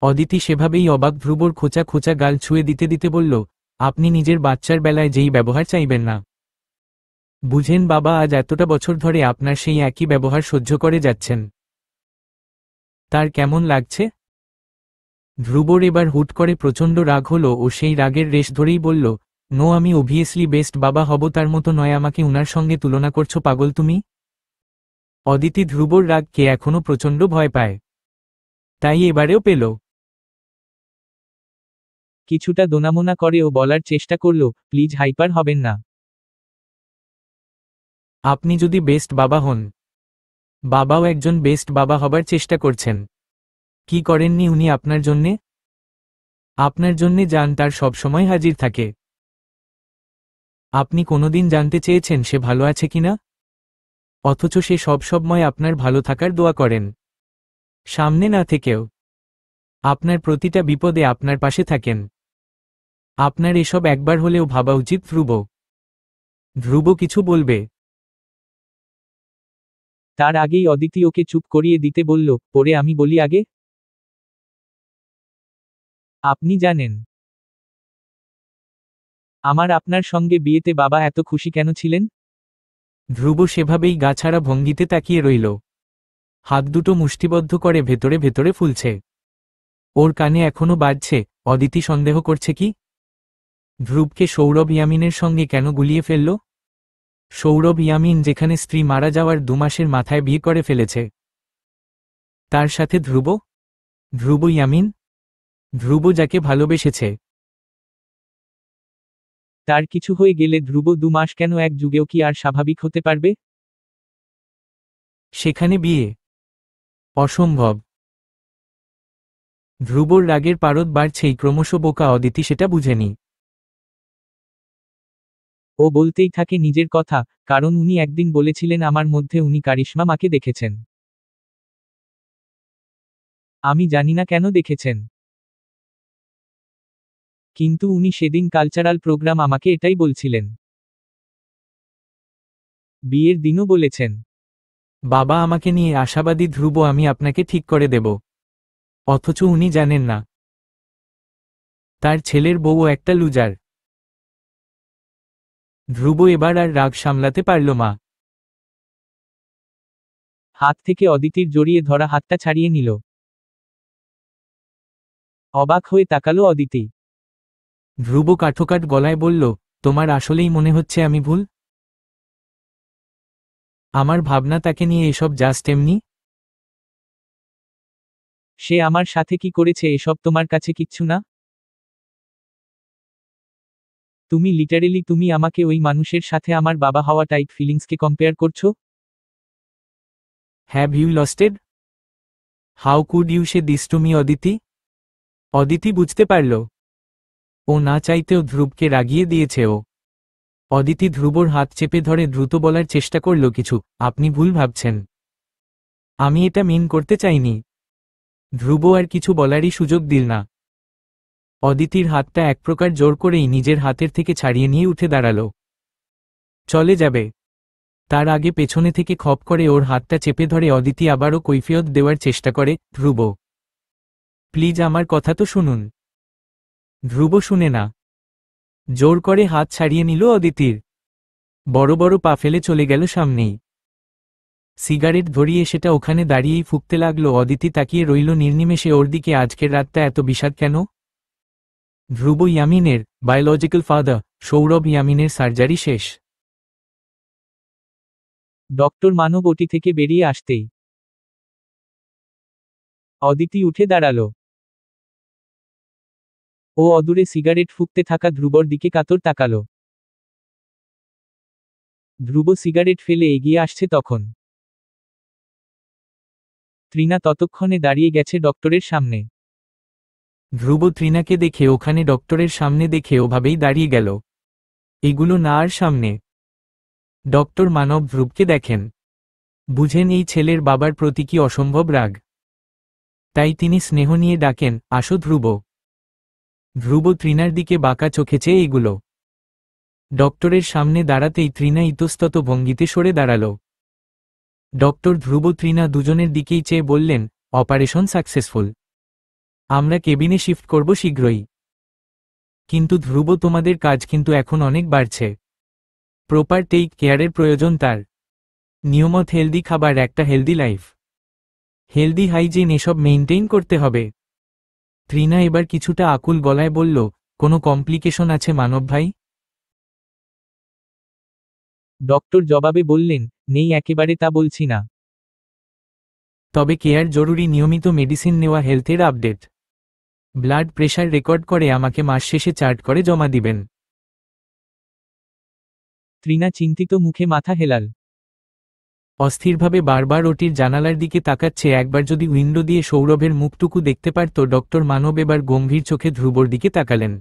অদিতি সেভাবেই অবাক, ধ্রুবর খোঁচা খোঁচা গাল ছুঁয়ে দিতে দিতে বলল, আপনি নিজের বাচ্চার বেলায় যেই ব্যবহার চাইবেন না। বুঝেন বাবা, আজ এতটা বছর ধরে আপনার সেই একই ব্যবহার সহ্য করে যাচ্ছেন। তার কেমন লাগছে? ধ্রুবর এবার হুট করে প্রচণ্ড রাগ হলো ও সেই রাগের রেশ ধরেই বলল, নো, আমি অবভিয়াসলি বেস্ট বাবা হব, তার মতো নয়, আমাকে উনার সঙ্গে তুলনা করছো পাগল তুমি। অদিতি ধ্রুবর রাগকে এখনো প্রচণ্ড ভয় পায়, তাই এবারেও পেল। কিছুটা দোনামোনা করে ও বলার চেষ্টা করল, প্লিজ হাইপার হবেন না। আপনি যদি বেস্ট বাবা হন, বাবাও একজন বেস্ট বাবা হবার চেষ্টা করছেন, কি করেননি উনি আপনার জন্যে? আপনার জন্যে যান তার সবসময় হাজির থাকে। আপনি কোনোদিন জানতে চেয়েছেন সে ভালো আছে কিনা? অথচ সে সবসময় আপনার ভালো থাকার দোয়া করেন, সামনে না থেকেও। আপনার প্রতিটা বিপদে আপনার পাশে থাকেন। আপনার এসব একবার হলেও ভাবা উচিত ধ্রুব। ধ্রুব কিছু বলবে, তার আগেই অদিতি ওকে চুপ করিয়ে দিতে বলল, পরে আমি বলি আগে। আপনি জানেন আমার আপনার সঙ্গে বিয়েতে বাবা এত খুশি কেন ছিলেন? ধ্রুব সেভাবেই গা ছাড়া ভঙ্গিতে তাকিয়ে রইল, হাত দুটো মুষ্টিবদ্ধ করে ভেতরে ভেতরে ফুলছে। ওর কানে এখনো বাজছে, অদিতি সন্দেহ করছে কি? ধ্রুবকে সৌরভ ইয়ামিনের সঙ্গে কেন গুলিয়ে ফেলল? সৌরভ ইয়ামিন যেখানে স্ত্রী মারা যাওয়ার 2 মাসের মাথায় বিয়ে করে ফেলেছে, তার সাথে ধ্রুব? ধ্রুব ইয়ামিন, ধ্রুব যাকে ভালোবেসেছে। তার কিছু হয়ে গেলে ধ্রুব 2 মাস কেন, এক যুগেও কি আর স্বাভাবিক হতে পারবে? সেখানে বিয়ে অসম্ভব। ধ্রুবর রাগের পারদ বাড়ছেই ক্রমশ, বোকা অদিতি সেটা বুঝেনি। ও বলতেই থাকে নিজের কথা, কারণ উনি একদিন বলেছিলেন আমার মধ্যে উনি কারিশমা মাকে দেখেছেন। আমি জানি না কেন দেখেছেন, কিন্তু উনি সেদিন কালচারাল প্রোগ্রাম আমাকে এটাই বলছিলেন। বিয়ের দিনও বলেছেন। বাবা আমাকে নিয়ে আশাবাদী ধ্রুব, আমি আপনাকে ঠিক করে দেব। অথচ উনি জানেন না তার ছেলের বউও একটা লুজার। ধ্রুব এবার আর রাগ সামলাতে পারল মা। হাত থেকে অদিতির জড়িয়ে ধরা হাতটা ছাড়িয়ে নিল। অবাক হয়ে তাকালো অদিতি। ধ্রুব কাঠোকাঠ গলায় বলল, তোমার আসলেই মনে হচ্ছে আমি ভুল? আমার ভাবনা তাকে নিয়ে এসব জাস্ট এমনি? সে আমার সাথে কি করেছে এসব তোমার কাছে কিচ্ছু না? তুমি লিটারেলি তুমি আমাকে ওই মানুষের সাথে আমার বাবা হওয়া টাইপ ফিলিংসকে কম্পেয়ার করছো? Have you lost it? How could you say this to me Aditi? Aditi বুঝতে পারল, ও না চাইতেও ধ্রুবকে রাগিয়ে দিয়েছে ও। অদিতি ধ্রুবর হাত চেপে ধরে দ্রুত বলার চেষ্টা করল, কিছু আপনি ভুল ভাবছেন, আমি এটা মিন করতে চাইনি। ধ্রুব আর কিছু বলারই সুযোগ দিল না। অদিতির হাতটা এক প্রকার জোর করেই নিজের হাতের থেকে ছাড়িয়ে নিয়ে উঠে দাঁড়াল, চলে যাবে। তার আগে পেছনে থেকে খপ করে ওর হাতটা চেপে ধরে অদিতি আবারও কৈফিয়ত দেওয়ার চেষ্টা করে, ধ্রুব প্লিজ আমার কথা তো শুনুন। ধ্রুব শুনে না, জোর করে হাত ছাড়িয়ে নিল অদিতির। বড় বড় পা ফেলে চলে গেল সামনেই। সিগারেট ধরিয়ে সেটা ওখানে দাঁড়িয়েই ফুঁকতে লাগলো। অদিতি তাকিয়ে রইল নির্নিমেষে ওর দিকে। আজকের রাতটা এত বিষাদ কেন? ধ্রুব ইয়ামিনের বায়োলজিক্যাল ফাদার সৌরভ ইয়ামিনের সার্জারি শেষ। ডক্টর মানব ওটি থেকে বেরিয়ে আসতেই অদিতি উঠে দাঁড়ালো। ও অদূরে সিগারেট ফুঁকতে থাকা ধ্রুবর দিকে কাতর তাকালো। ধ্রুব সিগারেট ফেলে এগিয়ে আসছে তখন তৃণা ততক্ষণে দাঁড়িয়ে গেছে ডক্টরের সামনে। ধ্রুব তৃণাকে দেখে ওখানে ডক্টরের সামনে দেখে ওভাবেই দাঁড়িয়ে গেল। এগুলো না আর সামনে। ডক্টর মানব ধ্রুবকে দেখেন, বুঝেন এই ছেলের বাবার প্রতি কি অসম্ভব রাগ। তাই তিনি স্নেহ নিয়ে ডাকেন, আসো ধ্রুব। ধ্রুব তৃণার দিকে বাঁকা চোখে চেয়ে এগুলো। ডক্টরের সামনে দাঁড়াতেই তৃণা ইতস্তত ভঙ্গিতে সরে দাঁড়াল। ডক্টর ধ্রুব তৃণা দুজনের দিকেই চেয়ে বললেন, অপারেশন সাকসেসফুল। আমরা কেবিনে শিফট করব শীঘ্রই। কিন্তু ধ্রুব তোমাদের কাজ কিন্তু এখন অনেক বাড়ছে। প্রপার টেক কেয়ারের প্রয়োজন তার। নিয়মিত হেলদি খাবার, একটা হেলদি লাইফ, হেলদি হাইজিন, এসব মেইনটেইন করতে হবে। তৃণা এবার কিছুটা আকুল গলায় বলল, কোনো কমপ্লিকেশন আছে মানব ভাই? ডক্টর জবাবে বললেন, নেই, একেবারে তা বলছি না। তবে কেয়ার জরুরি, নিয়মিত মেডিসিন নেওয়া, হেলথের আপডেট, ব্লাড প্রেশার রেকর্ড করে আমাকে মাস শেষে চার্ট করে জমা দিবেন। তৃণা চিন্তিত মুখে মাথা হেলাল। অস্থিরভাবে বারবার ওটির জানালার দিকে তাকাচ্ছে। একবার যদি উইন্ডো দিয়ে সৌরভের মুখটুকু দেখতে পারত। ডক্টর মানব এবার গম্ভীর চোখে ধ্রুবর দিকে তাকালেন।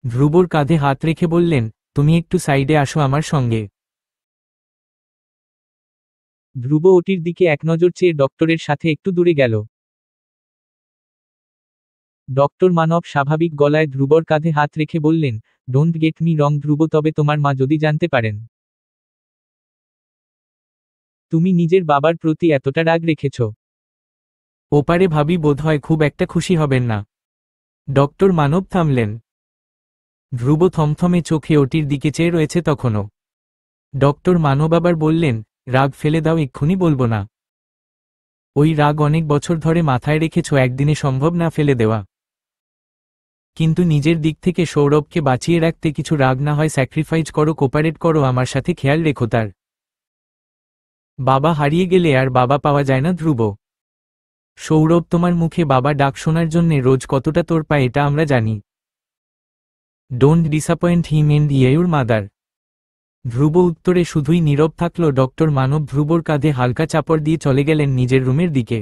ধ্রুবর কাঁধে হাত রেখে বললেন, তুমি একটু সাইডে আসো আমার সঙ্গে। ধ্রুব ওটির দিকে এক নজর চেয়ে ডক্টরের সাথে একটু দূরে গেল। ডক্টর মানব স্বাভাবিক গলায় ধ্রুবর কাঁধে হাত রেখে বললেন, ডোন্ট গেট মি রং ধ্রুব, তবে তোমার মা যদি জানতে পারেন তুমি নিজের বাবার প্রতি এতটা রাগ রেখেছ। ওপারে ভাবি বোধহয় খুব একটা খুশি হবেন না। ডক্টর মানব থামলেন। ধ্রুব থমথমে চোখে ওটির দিকে চেয়ে রয়েছে তখনও। ডক্টর মানব আবার বললেন, রাগ ফেলে দাও, এক্ষুনি বলবো না। ওই রাগ অনেক বছর ধরে মাথায় রেখেছ, একদিনে সম্ভব না ফেলে দেওয়া। কিন্তু নিজের দিক থেকে সৌরভকে বাঁচিয়ে রাখতে কিছু রাগ না হয় স্যাক্রিফাইস করো, কোপারেট করো, আমার সাথে খেয়াল রেখো তার। বাবা হারিয়ে গেলে আর বাবা পাওয়া যায় না ধ্রুব। সৌরভ তোমার মুখে বাবা ডাক শোনার জন্যে রোজ কতটা তোর পায় এটা আমরা জানি। Don't disappoint him and your mother. Dhruba উত্তরে শুধুই নীরব থাকল। ডক্টর মানব ধ্রুবর কাঁধে হালকা চাপড় দিয়ে চলে গেলেন নিজের রুমের দিকে।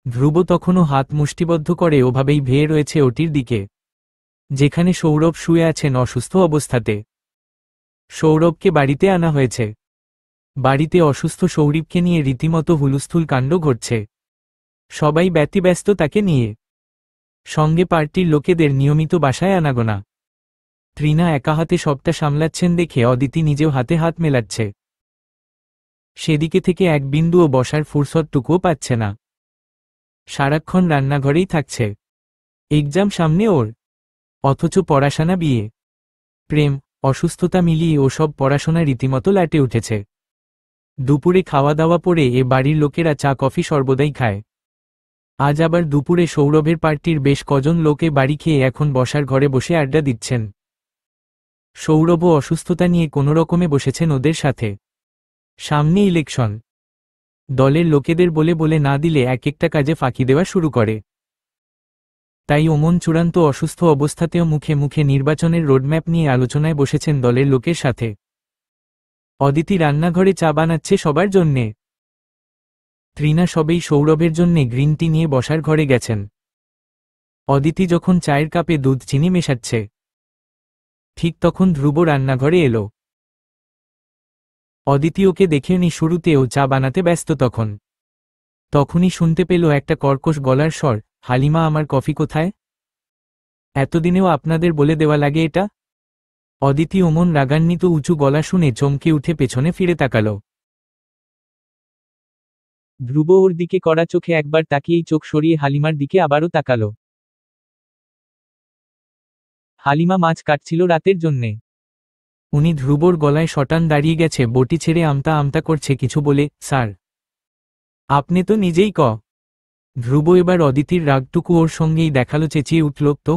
ধ্রুব তখনও হাত মুষ্টিবদ্ধ করে ওভাবেই ভেয়ে রয়েছে ওটির দিকে, যেখানে সৌরভ শুয়ে আছেন অসুস্থ অবস্থাতে। সৌরভকে বাড়িতে আনা হয়েছে। বাড়িতে অসুস্থ সৌরভকে নিয়ে রীতিমতো হুলস্থুল কাণ্ড ঘটছে। সবাই ব্যতিব্যস্ত তাকে নিয়ে। সঙ্গে পার্টির লোকেদের নিয়মিত বাসায় আনাগোনা। তৃণা একা হাতে সবটা সামলাচ্ছেন দেখে অদিতি নিজেও হাতে হাত মেলাচ্ছে। সেদিকে থেকে এক বিন্দুও বসার ফুরসতটুকুও পাচ্ছে না। সারাক্ষণ রান্নাঘরেই থাকছে। এক্সাম সামনে ওর, অথচ পড়াশোনা, বিয়ে, প্রেম, অসুস্থতা মিলিয়ে ওসব পড়াশোনা রীতিমতো লাটে উঠেছে। দুপুরে খাওয়া দাওয়া পরে এ বাড়ির লোকেরা চা কফি সর্বদাই খায়। আজ আবার দুপুরে সৌরভের পার্টির বেশ কজন লোকে বাড়ি খেয়ে এখন বসার ঘরে বসে আড্ডা দিচ্ছেন। সৌরভও অসুস্থতা নিয়ে কোনোরকমে বসেছেন ওদের সাথে। সামনে ইলেকশন। দলের লোকেদের বলে বলে না দিলে এক একটা কাজে ফাঁকি দেওয়া শুরু করে। তাই ওমন চূড়ান্ত অসুস্থ অবস্থাতেও মুখে মুখে নির্বাচনের রোডম্যাপ নিয়ে আলোচনায় বসেছেন দলের লোকের সাথে। অদিতি রান্নাঘরে চা বানাচ্ছে সবার জন্যে। তৃণা সবেই সৌরভের জন্যে গ্রিন টি নিয়ে বসার ঘরে গেছেন। অদিতি যখন চায়ের কাপে দুধ চিনি মেশাচ্ছে, ঠিক তখন ধ্রুব রান্নাঘরে এলো। অদিতি ওকে দেখেনি শুরুতেও চা বানাতে ব্যস্ত। তখনই শুনতে পেল একটা কর্কশ গলার স্বর, হালিমা আমার কফি কোথায়? এতদিনেও আপনাদের বলে দেওয়া লাগে এটা? অদিতি ওমন রাগান্বিত উঁচু গলা শুনে চমকে উঠে পেছনে ফিরে তাকাল। ধ্রুব ওর দিকে কড়া চোখে একবার তাকিয়েই চোখ সরিয়ে হালিমার দিকে আবারও তাকাল। হালিমা মাছ কাটছিল রাতের জন্যে। উনি ধ্রুবর গলায় শটান দাঁড়িয়ে গেছে, বটি ছেড়ে আমতা আমতা করছে কিছু বলে। স্যার, আপনি তো নিজেই ধ্রুব এবার অদিতির রাগটুকু ওর সঙ্গেই দেখালো, চেঁচিয়ে উঠল, তো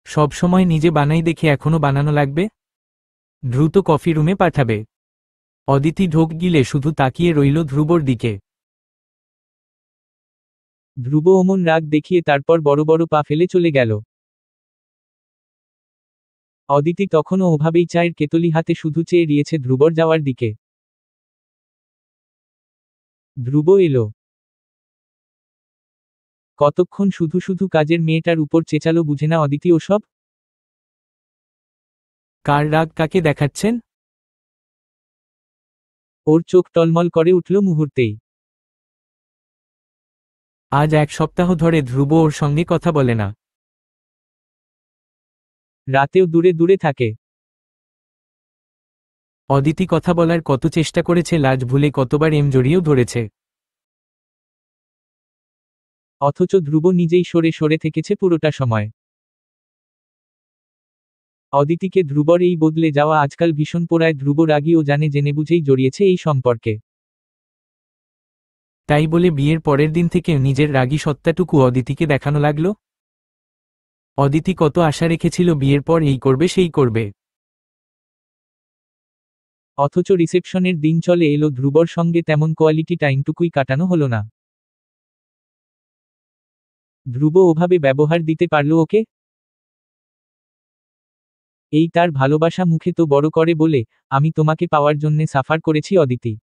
সবসময় নিজে বানাই দেখে এখনো বানানো লাগবে? দ্রুত কফি রুমে পাঠাবে। অদিতি ঢোক গিলে শুধু তাকিয়ে রইল ধ্রুবর দিকে। ধ্রুব অমন রাগ দেখিয়ে তারপর বড় বড় পা ফেলে চলে গেল। অদিতি তখনও ওভাবেই চায়ের কেতলি হাতে শুধু চেয়ে রয়েছে ধ্রুবর যাওয়ার দিকে। ধ্রুব এলো। কতক্ষণ শুধু শুধু কাজের মেয়েটার উপর চেঁচালো বুঝে না অদিতি ওসব? কার রাগ কাকে দেখাচ্ছেন? ওর চোখ টলমল করে উঠল মুহূর্তেই। আজ 1 সপ্তাহ ধরে ধ্রুব ওর সঙ্গে কথা বলে না। রাতেও দূরে দূরে থাকে। অদিতি কথা বলার কত চেষ্টা করেছে, লাজ ভুলে কতবার জড়িয়েও ধরেছে। অথচ ধ্রুব নিজেই সরে সরে থেকেছে পুরোটা সময়। অদিতিকে ধ্রুবর এই বদলে যাওয়া আজকাল ভীষণ পোড়ায়। ধ্রুব রাগী ও জানে জেনে বুঝেই জড়িয়েছে এই সম্পর্কে। তাই বলে বিয়ের পরের দিন থেকে নিজের রাগী সত্তাটুকু অদিতিকে দেখানো লাগলো। অদিতি কত আশা রেখেছিল বিয়ের পর এই করবে সেই করবে। অথচ রিসেপশনের দিন চলে এলো, ধ্রুবর সঙ্গে তেমন কোয়ালিটি টাইমটুকুই কাটানো হলো না। ধ্রুব ওভাবে ব্যবহার দিতে পারল ওকে? এই তার ভালোবাসা মুখে তো বড় করে বলে, আমি তোমাকে পাওয়ার জন্যে সাফার করেছি অদিতি।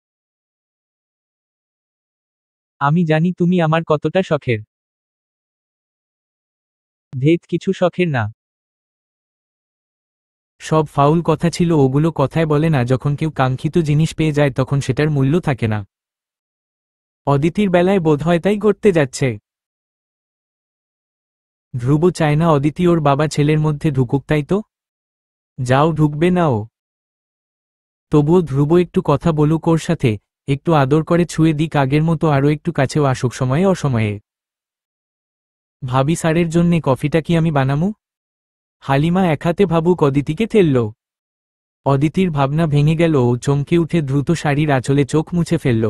আমি জানি তুমি আমার কতটা শখের। ধেত, কিছু শখের না। সব ফাউল কথা ছিল, ওগুলো কথায় বলে না। যখন কেউ কাঙ্ক্ষিত জিনিস পেয়ে যায় তখন সেটার মূল্য থাকে না। অদিতির বেলায় বোধহয় তাই ঘটতে যাচ্ছে। ধ্রুব চায় না অদিতি ওর বাবা ছেলের মধ্যে ঢুকুক, তাই তো যাও, ঢুকবে না ও। তবুও ধ্রুব একটু কথা বলুক ওর সাথে, একটু আদর করে ছুঁয়ে দিক আগের মতো, আরও একটু কাছেও আসুক সময়ে অসময়ে। ভাবি স্যারের জন্যে কফিটা কি আমি বানামু? হালিমা এক হাতে ভাবুক অদিতিকে ঠেলল। অদিতির ভাবনা ভেঙে গেল, ও চমকে উঠে দ্রুত শাড়ির আঁচলে চোখ মুছে ফেলল।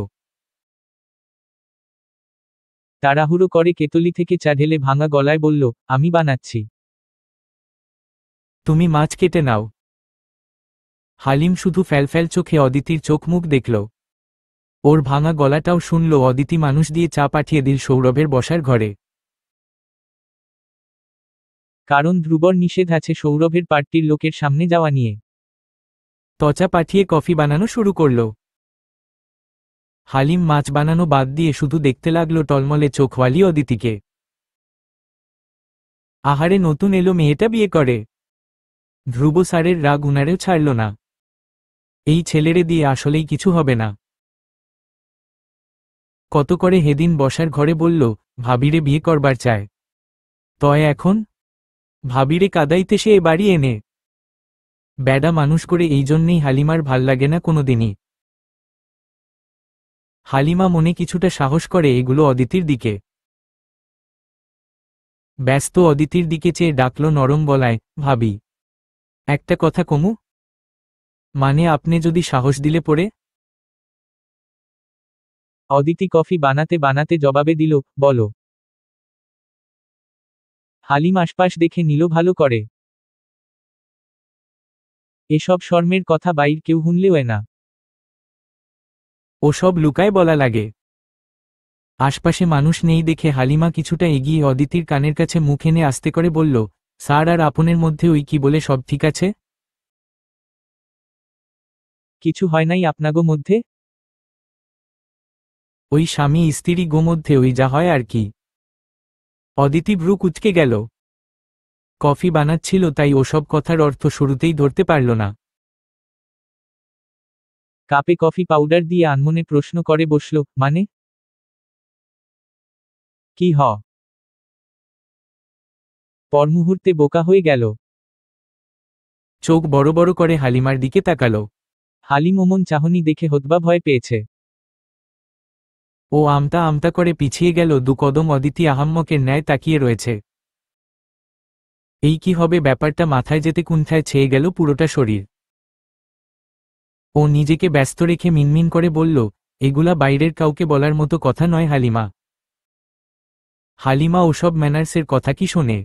তাড়াহুড়ো করে কেতলি থেকে চা ঢেলে ভাঙা গলায় বলল, আমি বানাচ্ছি। তুমি মাছ কেটে নাও। হালিম শুধু ফ্যালফ্যাল চোখে অদিতির চোখ মুখ দেখল। ওর ভাঙা গলাটাও শুনল। অদিতি মানুষ দিয়ে চা পাঠিয়ে দিল সৌরভের বসার ঘরে। কারণ ধ্রুবর নিষেধ আছে সৌরভের পার্টির লোকের সামনে যাওয়া নিয়ে। ত্বচা পাঠিয়ে কফি বানানো শুরু করল। হালিম মাছ বানানো বাদ দিয়ে শুধু দেখতে লাগলো টলমলে চোখওয়ালি অদিতিকে। আহারে, নতুন এলো মেয়েটা বিয়ে করে। ধ্রুব স্যারের রাগ উনারেও ছাড়ল না। এই ছেলেরে দিয়ে আসলেই কিছু হবে না। কত করে হেদিন বসার ঘরে বলল, ভাবিরে বিয়ে করবার চায়। তয় এখন ভাবিরে কাদাইতে সে এ বাড়ি এনে ব্যাডা মানুষ করে। এই জন্যেই হালিমার ভাল লাগে না কোনোদিনই। হালিমা মনে কিছুটা সাহস করে এগুলো অদিতির দিকে। ব্যস্ত অদিতির দিকে চেয়ে ডাকল নরম গলায়, ভাবি, একটা কথা কমু? মানে আপনি যদি সাহস দিলে পড়ে? অদিতি কফি বানাতে বানাতে জবাবে দিল, বলো। হালিম আশপাশ দেখে নিল ভালো করে। এসব শর্মের কথা বাইর কেউ শুনলেও না। ওসব লুকায় বলা লাগে। আশপাশে মানুষ নেই দেখে হালিমা কিছুটা এগিয়ে অদিতির কানের কাছে মুখ এনে আস্তে করে বলল, স্যার আর আপনের মধ্যে ওই কি বলে সব ঠিক আছে? কিছু হয় নাই আপনাগো মধ্যে? ওই স্বামী স্ত্রী গো মধ্যে ওই যা হয় আর কি। অদিতি ভ্রু কুঁচকে গেল। কফি বানাচ্ছিল তাই ওসব কথার অর্থ শুরুতেই ধরতে পারল না। কাপে কফি পাউডার দিয়ে আনমনে প্রশ্ন করে বসল, মানে কি পরমুহূর্তে বোকা হয়ে গেল। চোখ বড় বড় করে হালিমার দিকে তাকালো। হালিম ওমন চাহনি দেখে হতবা ভয় পেয়েছে। ও আমতা আমতা করে পিছিয়ে গেল 2 কদম। অদিতি আহাম্মকের ন্যায় তাকিয়ে রয়েছে। এই কি হবে ব্যাপারটা মাথায় যেতে কুণ্ঠায় ছেয়ে গেল পুরোটা শরীর। ও নিজেকে ব্যস্ত রেখে মিনমিন করে বলল, এগুলা বাইরের কাউকে বলার মতো কথা নয় হালিমা। হালিমা ওসব ম্যানার্সের কথা কি শোনে?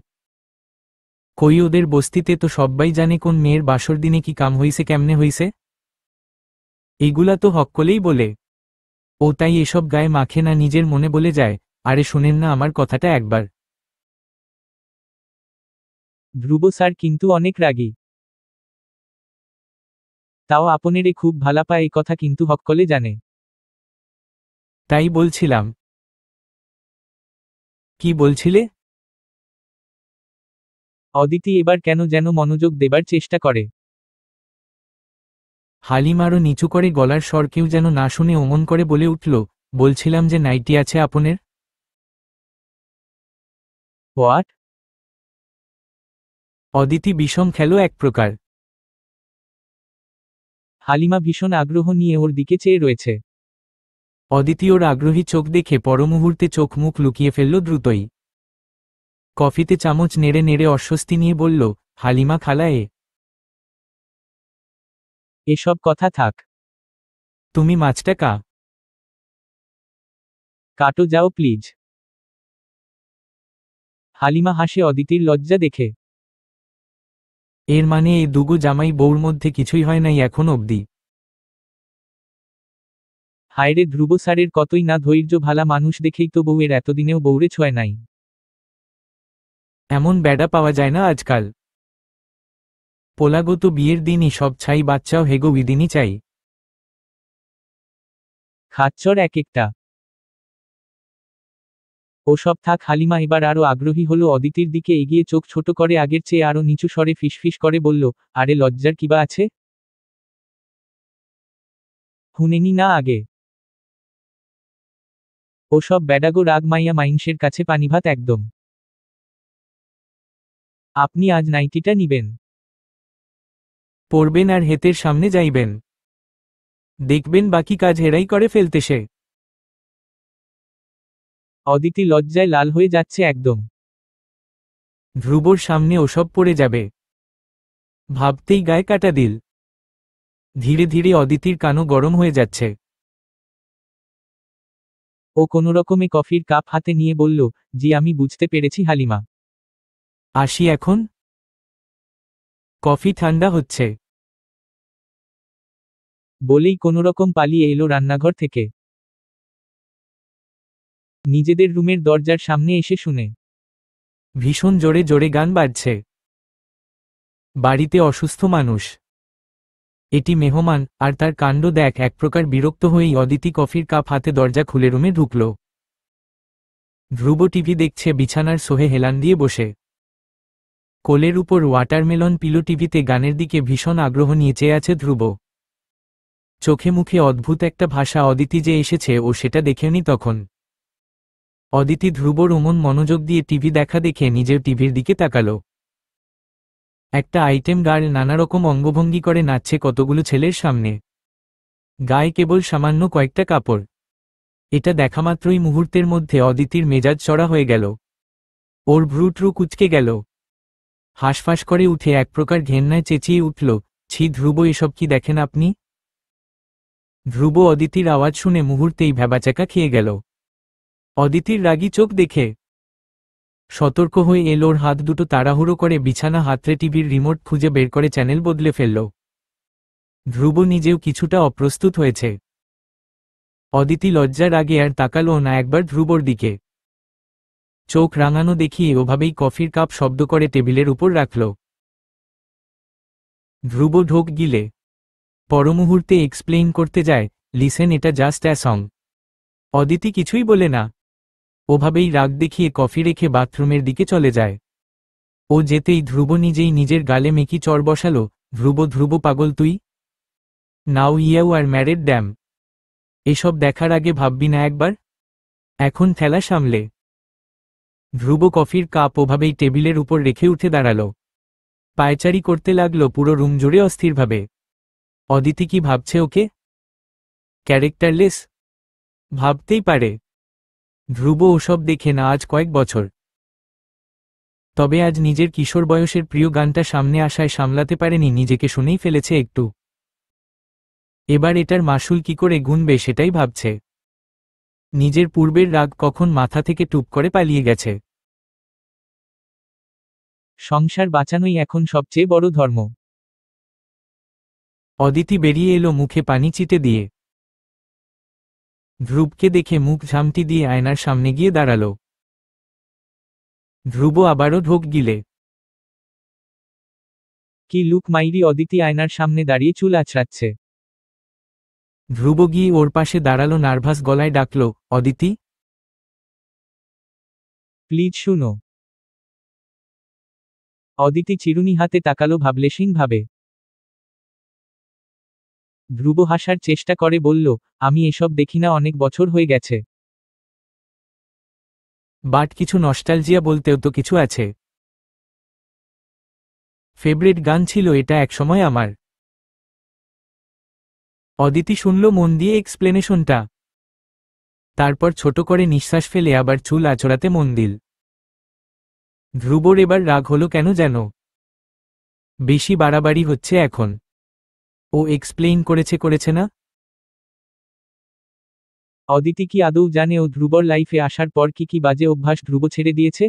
কই ওদের বস্তিতে তো সব্বাই জানে কোন মেয়ের বাসর দিনে কি কাম হইছে কেমনে হইছে। এগুলা তো হক্কলেই বলে। ও তাই এসব গায়ে মাখে না, নিজের মনে বলে যায়। আরে শোনেন না আমার কথাটা একবার। ধ্রুব স্যার কিন্তু অনেক রাগী। তাও আপনেরে খুব ভালা পায় এই কথা কিন্তু হক্কলে জানে। তাই বলছিলাম। কি বলছিলে? অদিতি এবার কেন যেন মনোযোগ দেবার চেষ্টা করে। হালিমারও নিচু করে গলার স্বর কেউ যেন না শুনে অমন করে বলে উঠল, বলছিলাম যে নাইটি আছে আপনের। হোয়াট? অদিতি বিষম খেলো এক প্রকার। হালিমা ভীষণ আগ্রহ নিয়ে ওর দিকে চেয়ে রয়েছে। অদিতি ওর আগ্রহী চোখ দেখে পরমুহূর্তে চোখ মুখ লুকিয়ে ফেলল দ্রুতই। কফিতে চামচ নেড়ে নেড়ে অস্বস্তি নিয়ে বলল, হালিমা খালা এসব কথা থাক। তুমি মাছটা কাটো যাও প্লিজ। হালিমা হাসে অদিতির লজ্জা দেখে। এর মানে এই দুগু জামাই বউর মধ্যে কিছুই হয় নাই এখন অবধি। হায়রে ধ্রুব স্যারের কতই না ধৈর্য, ভালা মানুষ দেখেই তো বউয়ের এতদিনেও বউরে ছোঁয় নাই। এমন বেডা পাওয়া যায় না আজকাল। পোলাগো তো বিয়ের দিনই সব ছাই, বাচ্চাও হেগো উইদিনই চাই। খাচ্চর এক একটা। ওসব থাক। হালিমা এবার আরো আগ্রহী হলো অদিতির দিকে এগিয়ে চোখ ছোট করে আগের চেয়ে আরো নিচু স্বরে ফিসফিস করে বলল, আরে লজ্জার কিবা আছে? হুনেনি না আগে? ওসব ব্যাডাগো রাগ মাইয়া মাইনষের কাছে পানিভাত একদম। আপনি আজ নাইটিটা নিবেন? পড়বেন আর হেতের সামনে যাইবেন। দেখবেন বাকি কাজ হেরাই করে ফেলতে সে। অদিতি লজ্জায় লাল হয়ে যাচ্ছে একদম। ধ্রুবর সামনে ওসব পড়ে যাবে ভাবতেই গায়ে কাটা দিল। ধীরে ধীরে অদিতির কানও গরম হয়ে যাচ্ছে। ও কোনোরকমে কফির কাপ হাতে নিয়ে বলল, জি আমি বুঝতে পেরেছি হালিমা। আসি এখন? কফি ঠান্ডা হচ্ছে। বলেই কোনোরকম পালিয়ে এলো রান্নাঘর থেকে। নিজেদের রুমের দরজার সামনে এসে শুনে ভীষণ জোরে জোরে গান বাজছে। বাড়িতে অসুস্থ মানুষ, এটি মেহমান, আর তার কাণ্ড দেখ। এক প্রকার বিরক্ত হয়েই অদিতি কফির কাপ হাতে দরজা খুলে রুমে ঢুকল। ধ্রুব টিভি দেখছে বিছানার সোহে হেলান দিয়ে বসে। কোলের উপর ওয়াটারমেলন পিলো, টিভিতে গানের দিকে ভীষণ আগ্রহ নিয়ে চেয়ে আছে ধ্রুব। চোখে মুখে অদ্ভুত একটা ভাষা। অদিতি যে এসেছে ও সেটা দেখেনি তখন। অদিতি ধ্রুবর ওমন মনোযোগ দিয়ে টিভি দেখা দেখে নিজের টিভির দিকে তাকালো। একটা আইটেম গার্ল নানারকম অঙ্গভঙ্গি করে নাচছে কতগুলো ছেলের সামনে। গায়ে কেবল সামান্য কয়েকটা কাপড়। এটা দেখামাত্রই মুহূর্তের মধ্যে অদিতির মেজাজ চড়া হয়ে গেল। ওর ভ্রুট্রু কুচকে গেল। হাঁসফাঁস করে উঠে এক প্রকার ঘেন্নায় চেঁচিয়ে উঠল, ছি ধ্রুব, এসব কি দেখেন আপনি? ধ্রুব অদিতির আওয়াজ শুনে মুহূর্তেই ভ্যাবাচাকা খেয়ে গেল। অদিতির রাগী চোখ দেখে সতর্ক হয়ে এলোর হাত দুটো তাড়াহুড়ো করে বিছানা হাতড়ে টিভির রিমোট খুঁজে বের করে চ্যানেল বদলে ফেলল। ধ্রুব নিজেও কিছুটা অপ্রস্তুত হয়েছে। অদিতি লজ্জার আগে আর তাকালো না একবার ধ্রুবর দিকে। চোখ রাঙানো দেখিয়ে ওভাবেই কফির কাপ শব্দ করে টেবিলের উপর রাখল। ধ্রুব ঢোক গিলে পরমুহূর্তে এক্সপ্লেইন করতে যায়, লিসেন, এটা জাস্ট অ্যা সং। অদিতি কিছুই বলে না। ওভাবেই রাগ দেখিয়ে কফি রেখে বাথরুমের দিকে চলে যায়। ও যেতেই ধ্রুব নিজেই নিজের গালে মেকি চড় বসালো, ধ্রুব ধ্রুব পাগল তুই? Now you are married damn. এসব দেখার আগে ভাববি না একবার? এখন ঠেলা সামলে। ধ্রুব কফির কাপ ওভাবেই টেবিলের উপর রেখে উঠে দাঁড়াল। পায়চারি করতে লাগলো পুরো রুম জুড়ে অস্থিরভাবে। অদিতি কি ভাবছে ওকে ক্যারেক্টারলেস? ভাবতেই পারে। ধ্রুব ওসব দেখে না আজ কয়েক বছর। তবে আজ নিজের কিশোর বয়সের প্রিয় গানটা সামনে আসায় সামলাতে পারেনি নিজেকে, শুনেই ফেলেছে একটু। এবার এটার মাসুল কি করে গুনবে সেটাই ভাবছে। নিজের পূর্বের রাগ কখন মাথা থেকে টুপ করে পালিয়ে গেছে। সংসার বাঁচানোই এখন সবচেয়ে বড় ধর্ম। অদিতি বেরিয়ে এলো মুখে পানি চিটে দিয়ে। ধ্রুবকে দেখে মুখ ঝামটি দিয়ে আয়নার সামনে গিয়ে দাঁড়াল। ধ্রুব আবারও ঢোক গিলে। কি লুক মাইরি! অদিতি আয়নার সামনে দাঁড়িয়ে চুল আঁচড়াচ্ছে। ধ্রুব গিয়ে ওর পাশে দাঁড়ালো, নার্ভাস গলায় ডাকল, অদিতি প্লিজ শুনো। অদিতি চিরুনি হাতে তাকালো ভাবলেশীন ভাবে। ধ্রুব হাসার চেষ্টা করে বলল, আমি এসব দেখি না, অনেক বছর হয়ে গেছে। বাট কিছু নস্টালজিয়া বলতেও তো কিছু আছে। ফেভারিট গান ছিল এটা একসময় আমার। অদিতি শুনল মন দিয়ে এক্সপ্লেনেশনটা। তারপর ছোট করে নিঃশ্বাস ফেলে আবার চুল আঁচড়াতে মন দিল। ধ্রুবর এবার রাগ হলো কেন যেন। বেশি বাড়াবাড়ি হচ্ছে এখন। ও এক্সপ্লেইন করেছে না। অদিতি কি আদৌ জানে ও ধ্রুবর লাইফে আসার পর কি কি বাজে অভ্যাস ধ্রুব ছেড়ে দিয়েছে?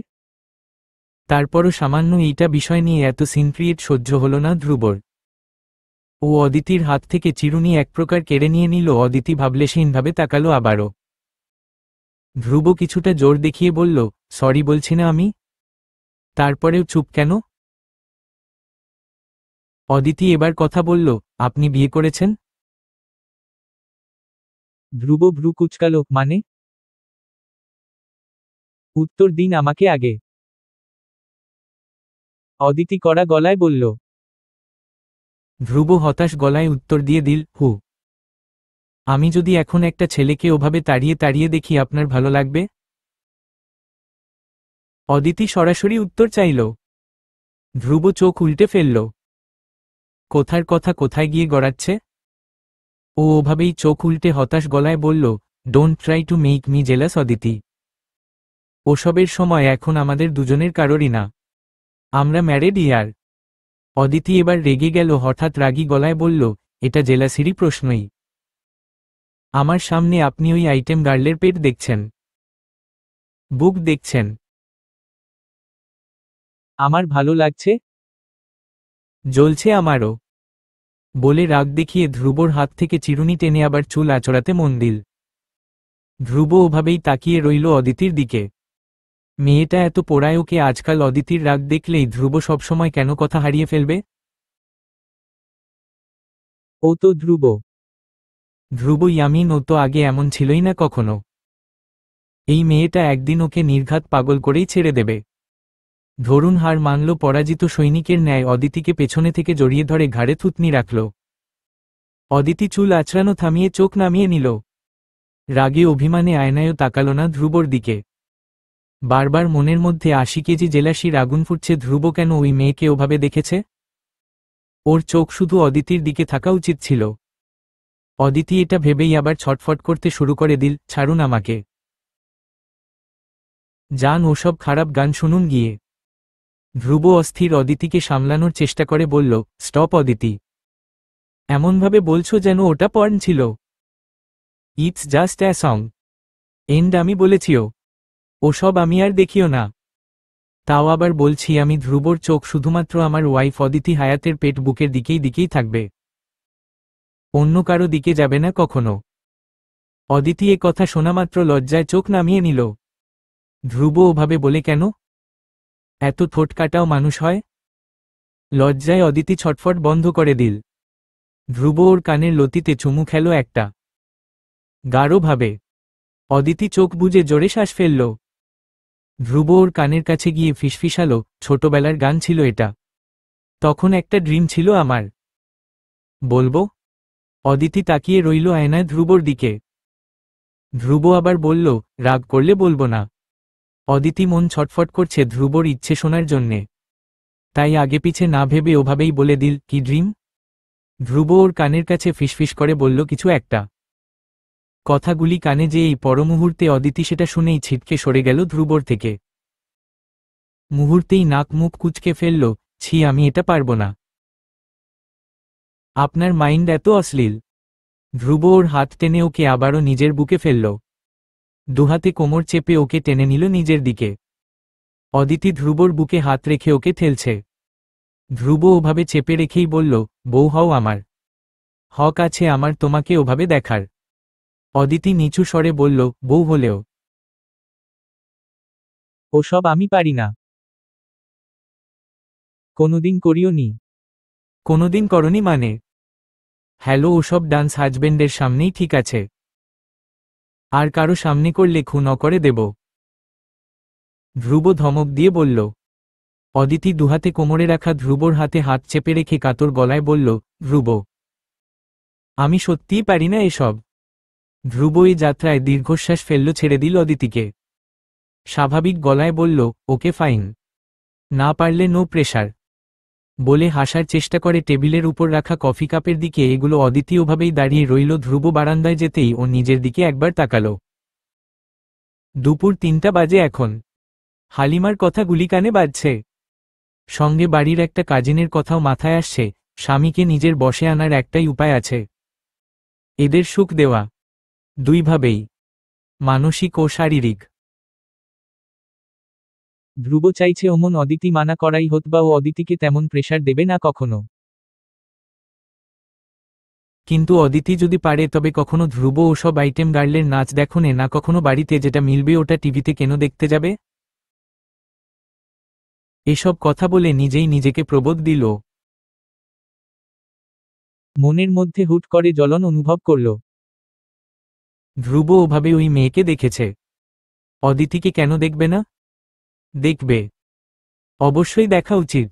তারপরও সামান্য এইটা বিষয় নিয়ে এত সিন ক্রিয়েট সহ্য হলো না ধ্রুবর। ও অদিতির হাত থেকে চিরুনি এক প্রকার কেড়ে নিয়ে নিল। অদিতি ভাবলেশীনভাবে তাকালো আবারও। ধ্রুব কিছুটা জোর দেখিয়ে বলল, সরি বলছি না আমি। তারপরেও চুপ কেন? অদিতি এবার কথা বলল, আপনি বিয়ে করেছেন? ধ্রুব ভ্রু কুচকালো, মানে? উত্তর দিন আমাকে আগে। অদিতি কড়া গলায় বলল। ধ্রুব হতাশ গলায় উত্তর দিয়ে দিল, হু। আমি যদি এখন একটা ছেলেকে ওভাবে তাড়িয়ে তাড়িয়ে দেখি আপনার ভালো লাগবে? অদিতি সরাসরি উত্তর চাইল। ধ্রুব চোখ উল্টে ফেলল। কোথার কথা কোথায় গিয়ে গড়াচ্ছে? ও ওভাবেই চোখ উল্টে হতাশ গলায় বলল, don't try to make me jealous Aditi. ওসবের সময় এখন আমাদের দুজনের কারোরই না। আমরা ম্যারেড ইয়ার। অদিতি এবার রেগে গেল, হঠাৎ রাগী গলায় বলল, এটা জেলাসিরই প্রশ্নই। আমার সামনে আপনি ওই আইটেম গার্লের পেট দেখছেন, বুক দেখছেন। আমার ভালো লাগছে। জ্বলছে আমারও। বলে রাগ দেখিয়ে ধ্রুবর হাত থেকে চিরুনি টেনে আবার চুল আঁচড়াতে মন দিল। ধ্রুব ওভাবেই তাকিয়ে রইল অদিতির দিকে। মেয়েটা এত পোড়ায় ওকে আজকাল। অদিতির রাগ দেখলেই ধ্রুব সবসময় কেন কথা হারিয়ে ফেলবে? ও তো ধ্রুব। ধ্রুব ইয়ামিন, ও তো আগে এমন ছিলই না কখনো। এই মেয়েটা একদিন ওকে নির্ঘাত পাগল করেই ছেড়ে দেবে। ধরুন হার মানল, পরাজিত সৈনিকের ন্যায় অদিতিকে পেছনে থেকে জড়িয়ে ধরে ঘাড়ে থুতনি রাখল। অদিতি চুল আঁচড়ানো থামিয়ে চোখ নামিয়ে নিল। রাগে অভিমানে আয়নায়ও তাকাল না ধ্রুবর দিকে। বারবার মনের মধ্যে ৮০ কেজি জেলাসির আগুন ফুটছে। ধ্রুব কেন ওই মেয়েকে ওভাবে দেখেছে? ওর চোখ শুধু অদিতির দিকে থাকা উচিত ছিল। অদিতি এটা ভেবেই আবার ছটফট করতে শুরু করে দিল, ছাড়ুন আমাকে। যান, ওসব খারাপ গান শুনুন গিয়ে। ধ্রুব অস্থির অদিতিকে সামলানোর চেষ্টা করে বলল, স্টপ অদিতি। এমনভাবে বলছো যেন ওটা পর্ন ছিল। It's just a song. And আমি বলেছিও। ওসব আমি আর দেখিও না। তাও আবার বলছি আমি। ধ্রুবর চোখ শুধুমাত্র আমার ওয়াইফ অদিতি হায়াতের পেট বুকের দিকেই থাকবে, অন্য কারো দিকে যাবে না কখনো। অদিতি এ কথা শোনামাত্র লজ্জায় চোখ নামিয়ে নিল। ধ্রুব ওভাবে বলে কেন? এত ঠোঁট কাটাও মানুষ হয়? লজ্জায় অদিতি ছটফট বন্ধ করে দিল। ধ্রুব ওর কানের লতিতে চুমু খেল একটা, গাঢ়ভাবে। অদিতি চোখ বুজে জোরে শ্বাস ফেলল। ধ্রুব ওর কানের কাছে গিয়ে ফিসফিসালো, ছোটবেলার গান ছিল এটা। তখন একটা ড্রিম ছিল আমার। বলবো? অদিতি তাকিয়ে রইল আয়নায় ধ্রুবর দিকে। ধ্রুব আবার বলল, রাগ করলে বলবো না। অদিতি মন ছটফট করছে ধ্রুবর ইচ্ছে শোনার জন্যে। তাই আগে পিছে না ভেবে ওভাবেই বলে দিল, কি ড্রিম? ধ্রুব ওর কানের কাছে ফিসফিস করে বলল কিছু একটা। কথাগুলি কানে যে এই পরমুহূর্তে অদিতি সেটা শুনেই ছিটকে সরে গেল ধ্রুবর থেকে। মুহূর্তেই নাক মুখ কুঁচকে ফেলল, ছি, আমি এটা পারব না। আপনার মাইন্ড এত অশ্লীল। ধ্রুব ওর হাত টেনে ওকে আবারও নিজের বুকে ফেলল। দুহাতে কোমর চেপে ওকে টেনে নিল নিজের দিকে। অদিতি ধ্রুবর বুকে হাত রেখে ওকে ঠেলছে। ধ্রুব ওভাবে চেপে রেখেই বলল, বউ হও আমার। হক আছে আমার তোমাকে ওভাবে দেখার। অদিতি নিচু স্বরে বলল, বউ হলেও। ওসব আমি পারি না। কোনোদিন করিও নি। কোনোদিন করনি মানে? হ্যালো, ওসব ডান্স হাজবেন্ডের সামনেই ঠিক আছে। আর কারো সামনে করলে খুন করে দেব। ধ্রুব ধমক দিয়ে বলল। অদিতি দুহাতে কোমরে রাখা ধ্রুবর হাতে হাত চেপে রেখে কাতর গলায় বলল, ধ্রুব, আমি সত্যিই পারি না এসব। ধ্রুব এই যাত্রায় দীর্ঘশ্বাস ফেলল, ছেড়ে দিল অদিতিকে। স্বাভাবিক গলায় বলল, ওকে ফাইন। না পারলে নো প্রেশার। বলে হাসার চেষ্টা করে টেবিলের উপর রাখা কফি কাপের দিকে। এগুলো অদিতি ওভাবেই দাঁড়িয়ে রইল। ধ্রুব বারান্দায় যেতেই ও নিজের দিকে একবার তাকালো। দুপুর 3টা বাজে এখন। হালিমার কথাগুলি কানে বাজছে। সঙ্গে বাড়ির একটা কাজিনের কথাও মাথায় আসছে। স্বামীকে নিজের বশে আনার একটাই উপায় আছে, এদের সুখ দেওয়া। দুইভাবেই, মানসিক ও শারীরিক। ধ্রুব চাইছে ওমন অদিতি মানা করাই হোত, বা ও অদিতিকে তেমন প্রেশার দেবে না কখনো। কিন্তু অদিতি যদি পারে তবে কখনো ধ্রুব ওসব আইটেম গার্লের নাচ দেখনে না, কখনো বাড়িতে যেটা মিলবে ওটা টিভিতে কেন দেখতে যাবে? এসব কথা বলে নিজেই নিজেকে প্রবোধ দিল। মনের মধ্যে হুট করে জ্বলন অনুভব করল। ধ্রুব ওভাবে ওই মেয়েকে দেখেছে, অদিতিকে কেন দেখবে না? দেখবে, অবশ্যই দেখা উচিত।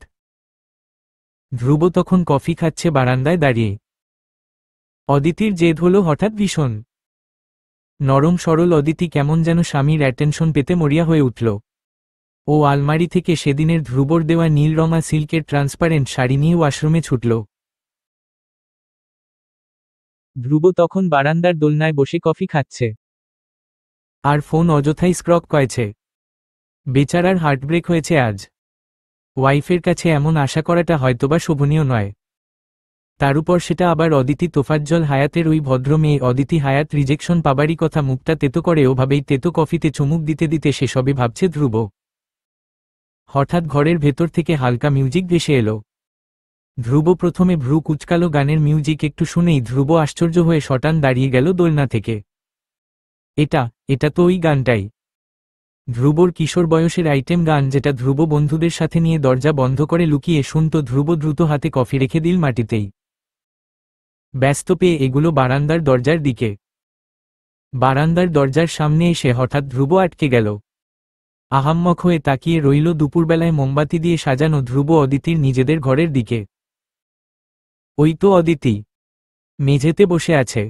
ধ্রুব তখন কফি খাচ্ছে বারান্দায় দাঁড়িয়ে। অদিতির জেদ হলো হঠাৎ ভীষণ। নরম সরল অদিতি কেমন যেন স্বামীর অ্যাটেনশন পেতে মরিয়া হয়ে উঠল। ও আলমারি থেকে সেদিনের ধ্রুবর দেওয়া নীল রঙা সিল্কের ট্রান্সপারেন্ট শাড়ি নিয়ে ওয়াশরুমে ছুটল। ধ্রুব তখন বারান্দার দোলনায় বসে কফি খাচ্ছে। আর ফোন অযথাই স্ক্রক করেছে। বেচারার হার্টব্রেক হয়েছে আজ। ওয়াইফের কাছে এমন আশা করাটা হয়তোবা শোভনীয় নয়। তার উপর সেটা আবার অদিতি তোফাজ্জল হায়াতের ওই ভদ্র মেয়ে। অদিতি হায়াত রিজেকশন পাবারই কথা, মুখটা তেতো করে ওভাবেই তেতো কফিতে চুমুক দিতে দিতে সেসবই ভাবছে ধ্রুব। হঠাৎ ঘরের ভেতর থেকে হালকা মিউজিক ভেসে এলো। ধ্রুব প্রথমে ভ্রু কুচকালো। গানের মিউজিক একটু শুনেই ধ্রুব আশ্চর্য হয়ে শটান দাঁড়িয়ে গেল দোলনা থেকে। এটা তো ওই গানটাই। ধ্রুবর কিশোর বয়সের আইটেম গান, যেটা ধ্রুব বন্ধুদের সাথে নিয়ে দরজা বন্ধ করে লুকিয়ে শুনত। ধ্রুব দ্রুত হাতে কফি রেখে দিল মাটিতেই। ব্যস্ত পেয়ে এগুলো বারান্দার দরজার দিকে। বারান্দার দরজার সামনে এসে হঠাৎ ধ্রুব আটকে গেল। আহাম্মক হয়ে তাকিয়ে রইল দুপুরবেলায় মোমবাতি দিয়ে সাজানো ধ্রুব অদিতির নিজেদের ঘরের দিকে। ওই তো অদিতি, মেঝেতে বসে আছে।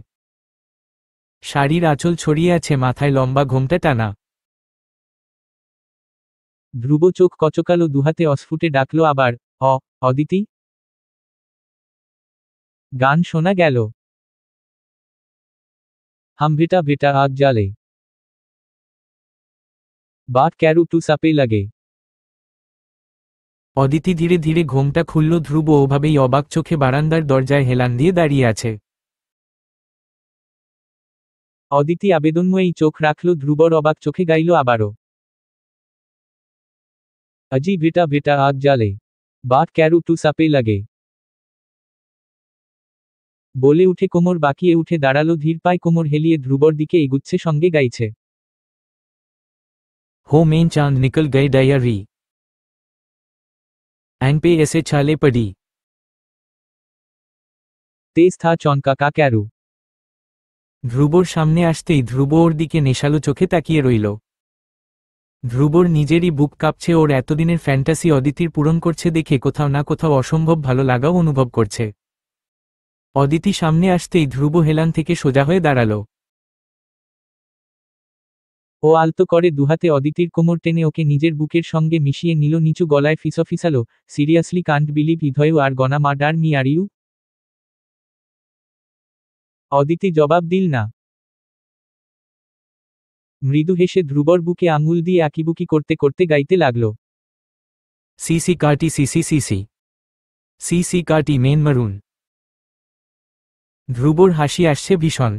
শাড়ির আঁচল ছড়িয়ে আছে, মাথায় লম্বা ঘোমটা টানা। ধ্রুব চোখ কচকালো, দুহাতে অস্ফুটে ডাকল আবার, অদিতি। গান শোনা গেল। হাম বেটা বেটা আগ জ্বালে, বাট ক্যারু টু সাপে লাগে। অদিতি ধীরে ধীরে ঘোমটা খুলল। ধ্রুব ওভাবেই অবাক চোখে বারান্দার দরজায় হেলান দিয়ে দাঁড়িয়ে আছে। অদিতি আবেদনময়ী চোখ রাখল। ধ্রুবর অবাক চোখে গাইল আবারও, আজি বেটা বেটা আগ জ্বালে, বাট ক্যারু টু সাপে লাগে। বলে উঠে কোমর বাঁকিয়ে উঠে দাঁড়ালো। ধীর পায় কোমর হেলিয়ে ধ্রুবর দিকে এগুচ্ছে, সঙ্গে গাইছে, हो मेन चांद निकल गए डायरी, एंग पे ऐसे छाले पड़ी। তেজ থা চনকা কা ক্যারু। ধ্রুবর সামনে আসতেই ধ্রুব ওর দিকে নেশালো চোখে তাকিয়ে রইল। ধ্রুবর নিজেরই বুক কাঁপছে। ওর এতদিনের ফ্যান্টাসি অদিতির পূরণ করছে দেখে কোথাও না কোথাও অসম্ভব ভালো লাগাও অনুভব করছে। অদিতি সামনে আসতেই ধ্রুব হেলান থেকে সোজা হয়ে দাঁড়াল। ও আলতো করে দুহাতে অদিতির কোমর টেনে ওকে নিজের বুকের সঙ্গে মিশিয়ে নিল। নিচু গলায় ফিসফিসালো, seriously can't believe you are gonna murder me are you. Aditi জবাব দিল না। মৃদু হেসে ধ্রুবর বুকে আঙুল দিয়ে আঁকিবুকি করতে করতে গাইতে লাগল, सीसी काटी सीसी सीसी, सीसी काटी मेन मरून। ধ্রুবর হাসি আসছে ভীষণ।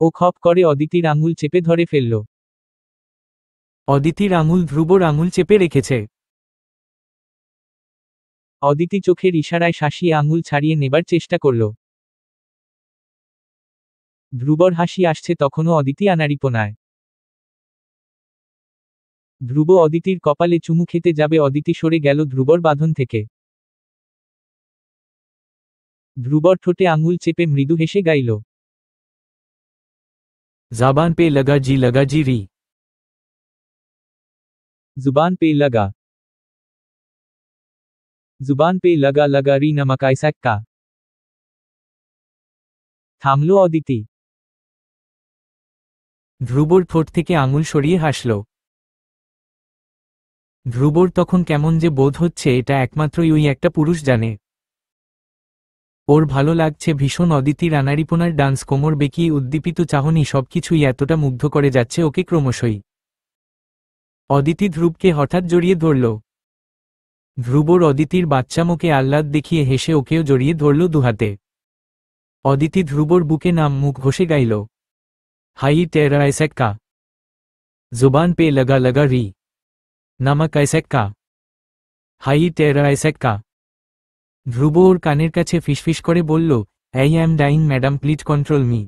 ও খপ করে অদিতির আঙুল চেপে ধরে ফেলল। অদিতির আঙুল ধ্রুবর আঙুল চেপে রেখেছে। অদিতি চোখের ইশারায় শাসিয়ে আঙুল ছাড়িয়ে নেবার চেষ্টা করল। ধ্রুবর হাসি আসছে তখনও অদিতি আনাড়িপনায়। ধ্রুব অদিতির কপালে চুমু খেতে যাবে, অদিতি সরে গেল ধ্রুবর বাঁধন থেকে। ধ্রুবর ঠোঁটে আঙুল চেপে মৃদু হেসে গাইল। জাবান পে লগা জি রি। जुबान पे लगा, जुबान पे लगा लगा री नमक ऐसा का। থামল অদিতি। ধ্রুবর ঠোঁট থেকে আঙুল সরিয়ে হাসল। ধ্রুবর তখন কেমন যে বোধ হচ্ছে, এটা একমাত্রই ওই একটা পুরুষ জানে। ওর ভালো লাগছে ভীষণ অদিতির আনাড়িপনার ডান্স, কোমর বেঁকিয়ে উদ্দীপিত চাহনি, সবকিছুই এতটা মুগ্ধ করে যাচ্ছে ওকে ক্রমশই। অদিতি ধ্রুবকে হঠাৎ জড়িয়ে ধরল। ধ্রুবর অদিতির বাচ্চামোকে আহ্লাদ দেখিয়ে হেসে ওকেও জড়িয়ে ধরল দুহাতে। অদিতি ধ্রুবর বুকে নাম মুখ ঘষে গাইল, হাই টেরা ऐसा जुबान पे लगा री नमक ऐसा হাই টেরা ऐसा। ধ্রুব ওর কানের কাছে ফিসফিস করে বলল, I am dying madam, please control me.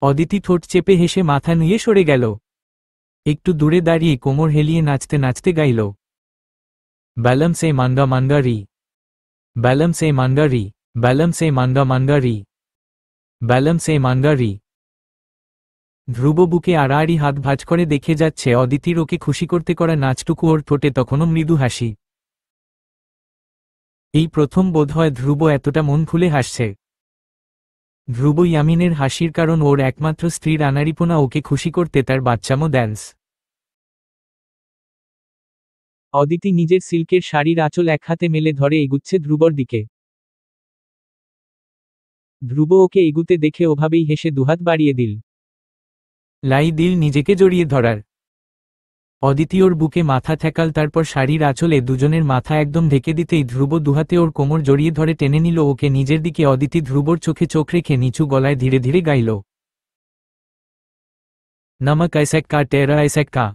Aditi ঠোঁট চেপে হেসে মাথা নুয়ে সরে গেল। একটু দূরে দাঁড়িয়ে কোমর হেলিয়ে নাচতে নাচতে গাইল, ব্যালম সে মান্ডা রি, ব্যালম সে মান্ডা রি, ব্যালম সে মান্ডা রি, ব্যালম সে মান্ডা রি। ধ্রুব বুকে আড়াআড়ি হাত ভাঁজ করে দেখে যাচ্ছে অদিতির ওকে খুশি করতে করা নাচটুকু, ওর ঠোঁটে তখনও মৃদু হাসি। এই প্রথম বোধহয় ধ্রুব এতটা মন খুলে হাসছে। ধ্রুব ইয়ামিনের হাসির কারণ ওর একমাত্র স্ত্রীর আনাড়িপনা, ওকে খুশি করতে তার বাচ্চামো ড্যান্স। অদিতি নিজের সিল্কের শাড়ির আঁচল এক হাতে মেলে ধরে এগুচ্ছে ধ্রুবর দিকে। ধ্রুব ওকে এগুতে দেখে ওভাবেই হেসে দুহাত বাড়িয়ে দিল। লাই দিল নিজেকে জড়িয়ে ধরার। অদিতি ওর বুকে মাথা ঠেকাল, তারপর শাড়ির আঁচলে দুজনের মাথা একদম ঢেকে দিতেই ধ্রুব দুহাতে ওর কোমর জড়িয়ে ধরে টেনে নিল ওকে নিজের দিকে। অদিতি ধ্রুবর চোখে চোখ রেখে নিচু গলায় ধীরে ধীরে গাইল, নমক ऐसा টেরা ऐसा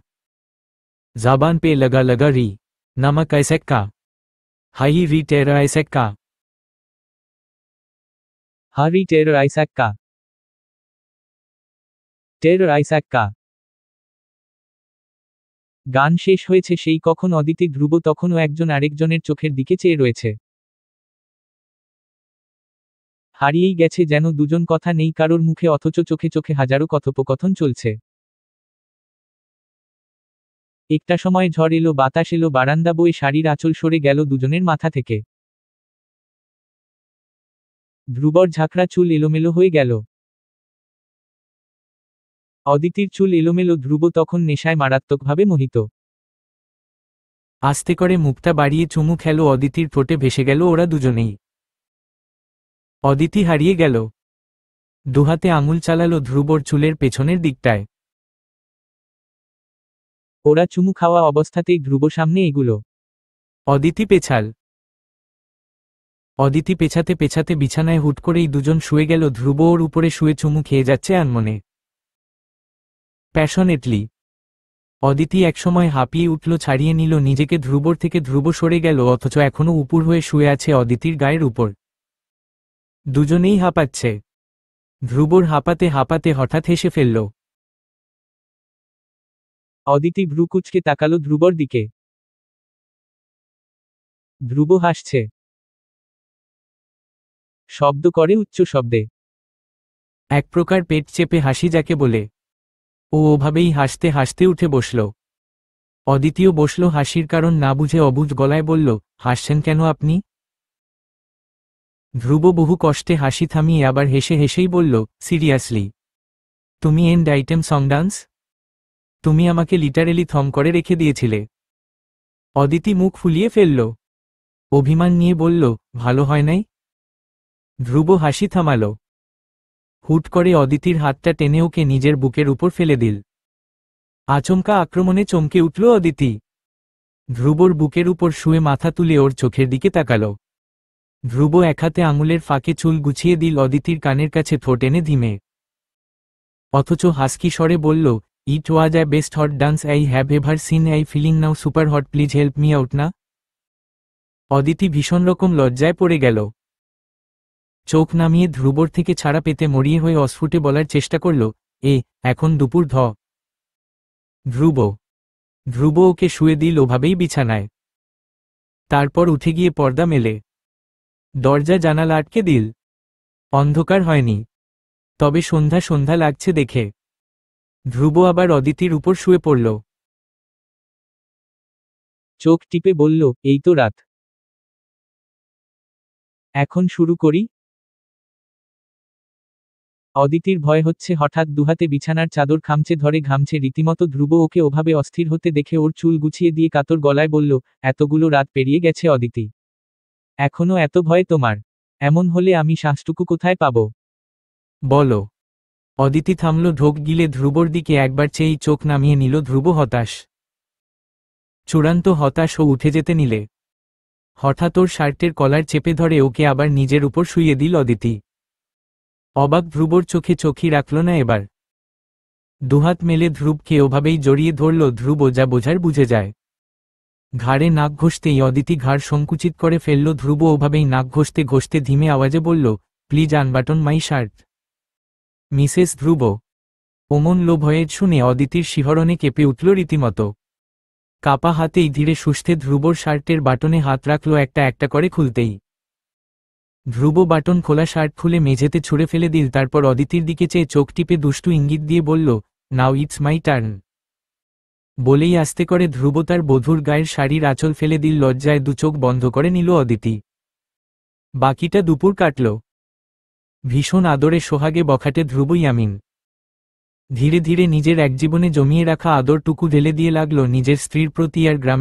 জাবান পে লগা রি নমক ऐसा হাই রি টেরা ऐसा। হারি টেরর আইসাক কা, টেরর আইসাক কা। গান শেষ হয়েছে সেই কখন, অদিতি ধ্রুব তখনও একজন আরেকজনের চোখের দিকে চেয়ে রয়েছে। হারিয়েই গেছে যেন দুজন, কথা নেই কারোর মুখে, অথচ চোখে চোখে হাজারো কথোপকথন চলছে। একটা সময় ঝড় এলো, বাতাস এলো, বারান্দা বয়ে শাড়ির আঁচল সরে গেল দুজনের মাথা থেকে। ধ্রুবর ঝাঁকড়া চুল এলোমেলো হয়ে গেল। অদিতির চুল এলোমেলো। ধ্রুব তখন নেশায় মারাত্মকভাবে মোহিত। আস্তে করে মুখটা বাড়িয়ে চুমু খেল অদিতির ঠোঁটে, ভেসে গেল ওরা দুজনেই। অদিতি হারিয়ে গেল। দুহাতে আঙুল চালালো ধ্রুবর চুলের পেছনের দিকটায়। ওরা চুমু খাওয়া অবস্থাতেই ধ্রুব সামনে এগুলো। অদিতি পেছাল। অদিতি পেছাতে পেছাতে বিছানায় হুট করেই দুজন শুয়ে গেল। ধ্রুব ওর উপরে শুয়ে চুমু খেয়ে যাচ্ছে আনমনে, প্যাশনেটলি। অদিতি একসময় হাঁপিয়ে উঠল, ছাড়িয়ে নিল নিজেকে ধ্রুবর থেকে। ধ্রুব সরে গেল, অথচ এখনও উপুর হয়ে শুয়ে আছে অদিতির গায়ের উপর। দুজনেই হাঁপাচ্ছে। ধ্রুবর হাঁপাতে হাঁপাতে হঠাৎ হেসে ফেলল। অদিতি ভ্রু কুঁচকে তাকালো ধ্রুবর দিকে। ধ্রুব হাসছে, শব্দ করে উচ্চ শব্দে। এক প্রকার পেট চেপে হাসি যাকে বলে। ও ওভাবেই হাসতে হাসতে উঠে বসল। অদিতিও বসল, হাসির কারণ না বুঝে অবুঝ গলায় বলল, হাসছেন কেন আপনি? ধ্রুব বহু কষ্টে হাসি থামিয়ে আবার হেসে হেসেই বলল, সিরিয়াসলি? তুমি এন্ড আইটেম সং ডান্স? তুমি আমাকে লিটারেলি থম করে রেখে দিয়েছিলে। অদিতি মুখ ফুলিয়ে ফেলল, অভিমান নিয়ে বলল, ভালো হয় নাই? ধ্রুব হাসি থামাল। হুট করে অদিতির হাতটা টেনে ওকে নিজের বুকের উপর ফেলে দিল। আচমকা আক্রমণে চমকে উঠল অদিতি। ধ্রুবর বুকের উপর শুয়ে মাথা তুলে ওর চোখের দিকে তাকাল। ধ্রুব এক হাতে আঙুলের ফাঁকে চুল গুছিয়ে দিল অদিতির কানের কাছে, ঠোঁট এনে ধিমে অথচ হাসকি স্বরে বলল, it was a best hot dance I have ever seen, I feeling now super hot, please help me out না। অদিতি ভীষণ রকম লজ্জায় পড়ে গেল। চোখ নামিয়ে ধ্রুবর থেকে ছাড়া পেতে মরিয়ে হয়ে অস্ফুটে বলার চেষ্টা করল, এখন দুপুর ধ্রুব ওকে শুয়ে দিল ওভাবেই বিছানায়। তারপর উঠে গিয়ে পর্দা মেলে দরজা জানালা আটকে দিল। অন্ধকার হয়নি, তবে সন্ধ্যা সন্ধ্যা লাগছে দেখে ধ্রুব আবার অদিতির উপর শুয়ে পড়ল। চোখ টিপে বলল, এই তো রাত, এখন শুরু করি। অদিতির ভয় হচ্ছে, হঠাৎ দুহাতে বিছানার চাদর খামচে ধরে ঘামছে রীতিমতো। ধ্রুব ওকে ওভাবে অস্থির হতে দেখে ওর চুল গুছিয়ে দিয়ে কাতর গলায় বলল, এতগুলো রাত পেরিয়ে গেছে অদিতি, এখনো এত ভয় তোমার? এমন হলে আমি শ্বাসটুকু কোথায় পাব? বলো। অদিতি থামল, ঢোক গিলে ধ্রুবর দিকে একবার চেয়েই চোখ নামিয়ে নিল। ধ্রুব হতাশ, চূড়ান্ত হতাশ ও উঠে যেতে নিলে হঠাৎ ওর শার্টের কলার চেপে ধরে ওকে আবার নিজের উপর শুইয়ে দিল অদিতি। অবাক ধ্রুবর চোখে চোখই রাখল না এবার। দুহাত মেলে ধ্রুবকে ওভাবেই জড়িয়ে ধরল। ধ্রুব যা বোঝার বুঝে যায়। ঘাড়ে নাক ঘষতেই অদিতি ঘাড় সংকুচিত করে ফেলল। ধ্রুব ওভাবেই নাক ঘষতে ঘষতে ধীমে আওয়াজে বলল, প্লিজ আনবাটন মাই শার্ট মিসেস ধ্রুব। অমন লো ভয়ের শুনে অদিতির শিহরণে কেঁপে উঠল রীতিমতো। কাপা হাতেই ধীরে সুস্থে ধ্রুবর শার্টের বাটনে হাত রাখল, একটা একটা করে খুলতেই ধ্রুব বাটন খোলা শার্ট খুলে মেঝেতে ছুঁড়ে ফেলে দিল। তারপর অদিতির দিকে চেয়ে চোখ টিপে দুষ্টু ইঙ্গিত দিয়ে বলল, নাও ইটস মাই টার্ন। বলেই আস্তে করে ধ্রুব তার বধূর গায়ের শাড়ির আঁচল ফেলে দিল। লজ্জায় দু চোখ বন্ধ করে নিল অদিতি। বাকিটা দুপুর কাটল ভীষণ আদরে সোহাগে বখাটে ধ্রুব ইয়ামিন। ধীরে ধীরে নিজের একজীবনে জমিয়ে রাখা আদরটুকু ঢেলে দিয়ে লাগল নিজের স্ত্রীর প্রতি আর গ্রামে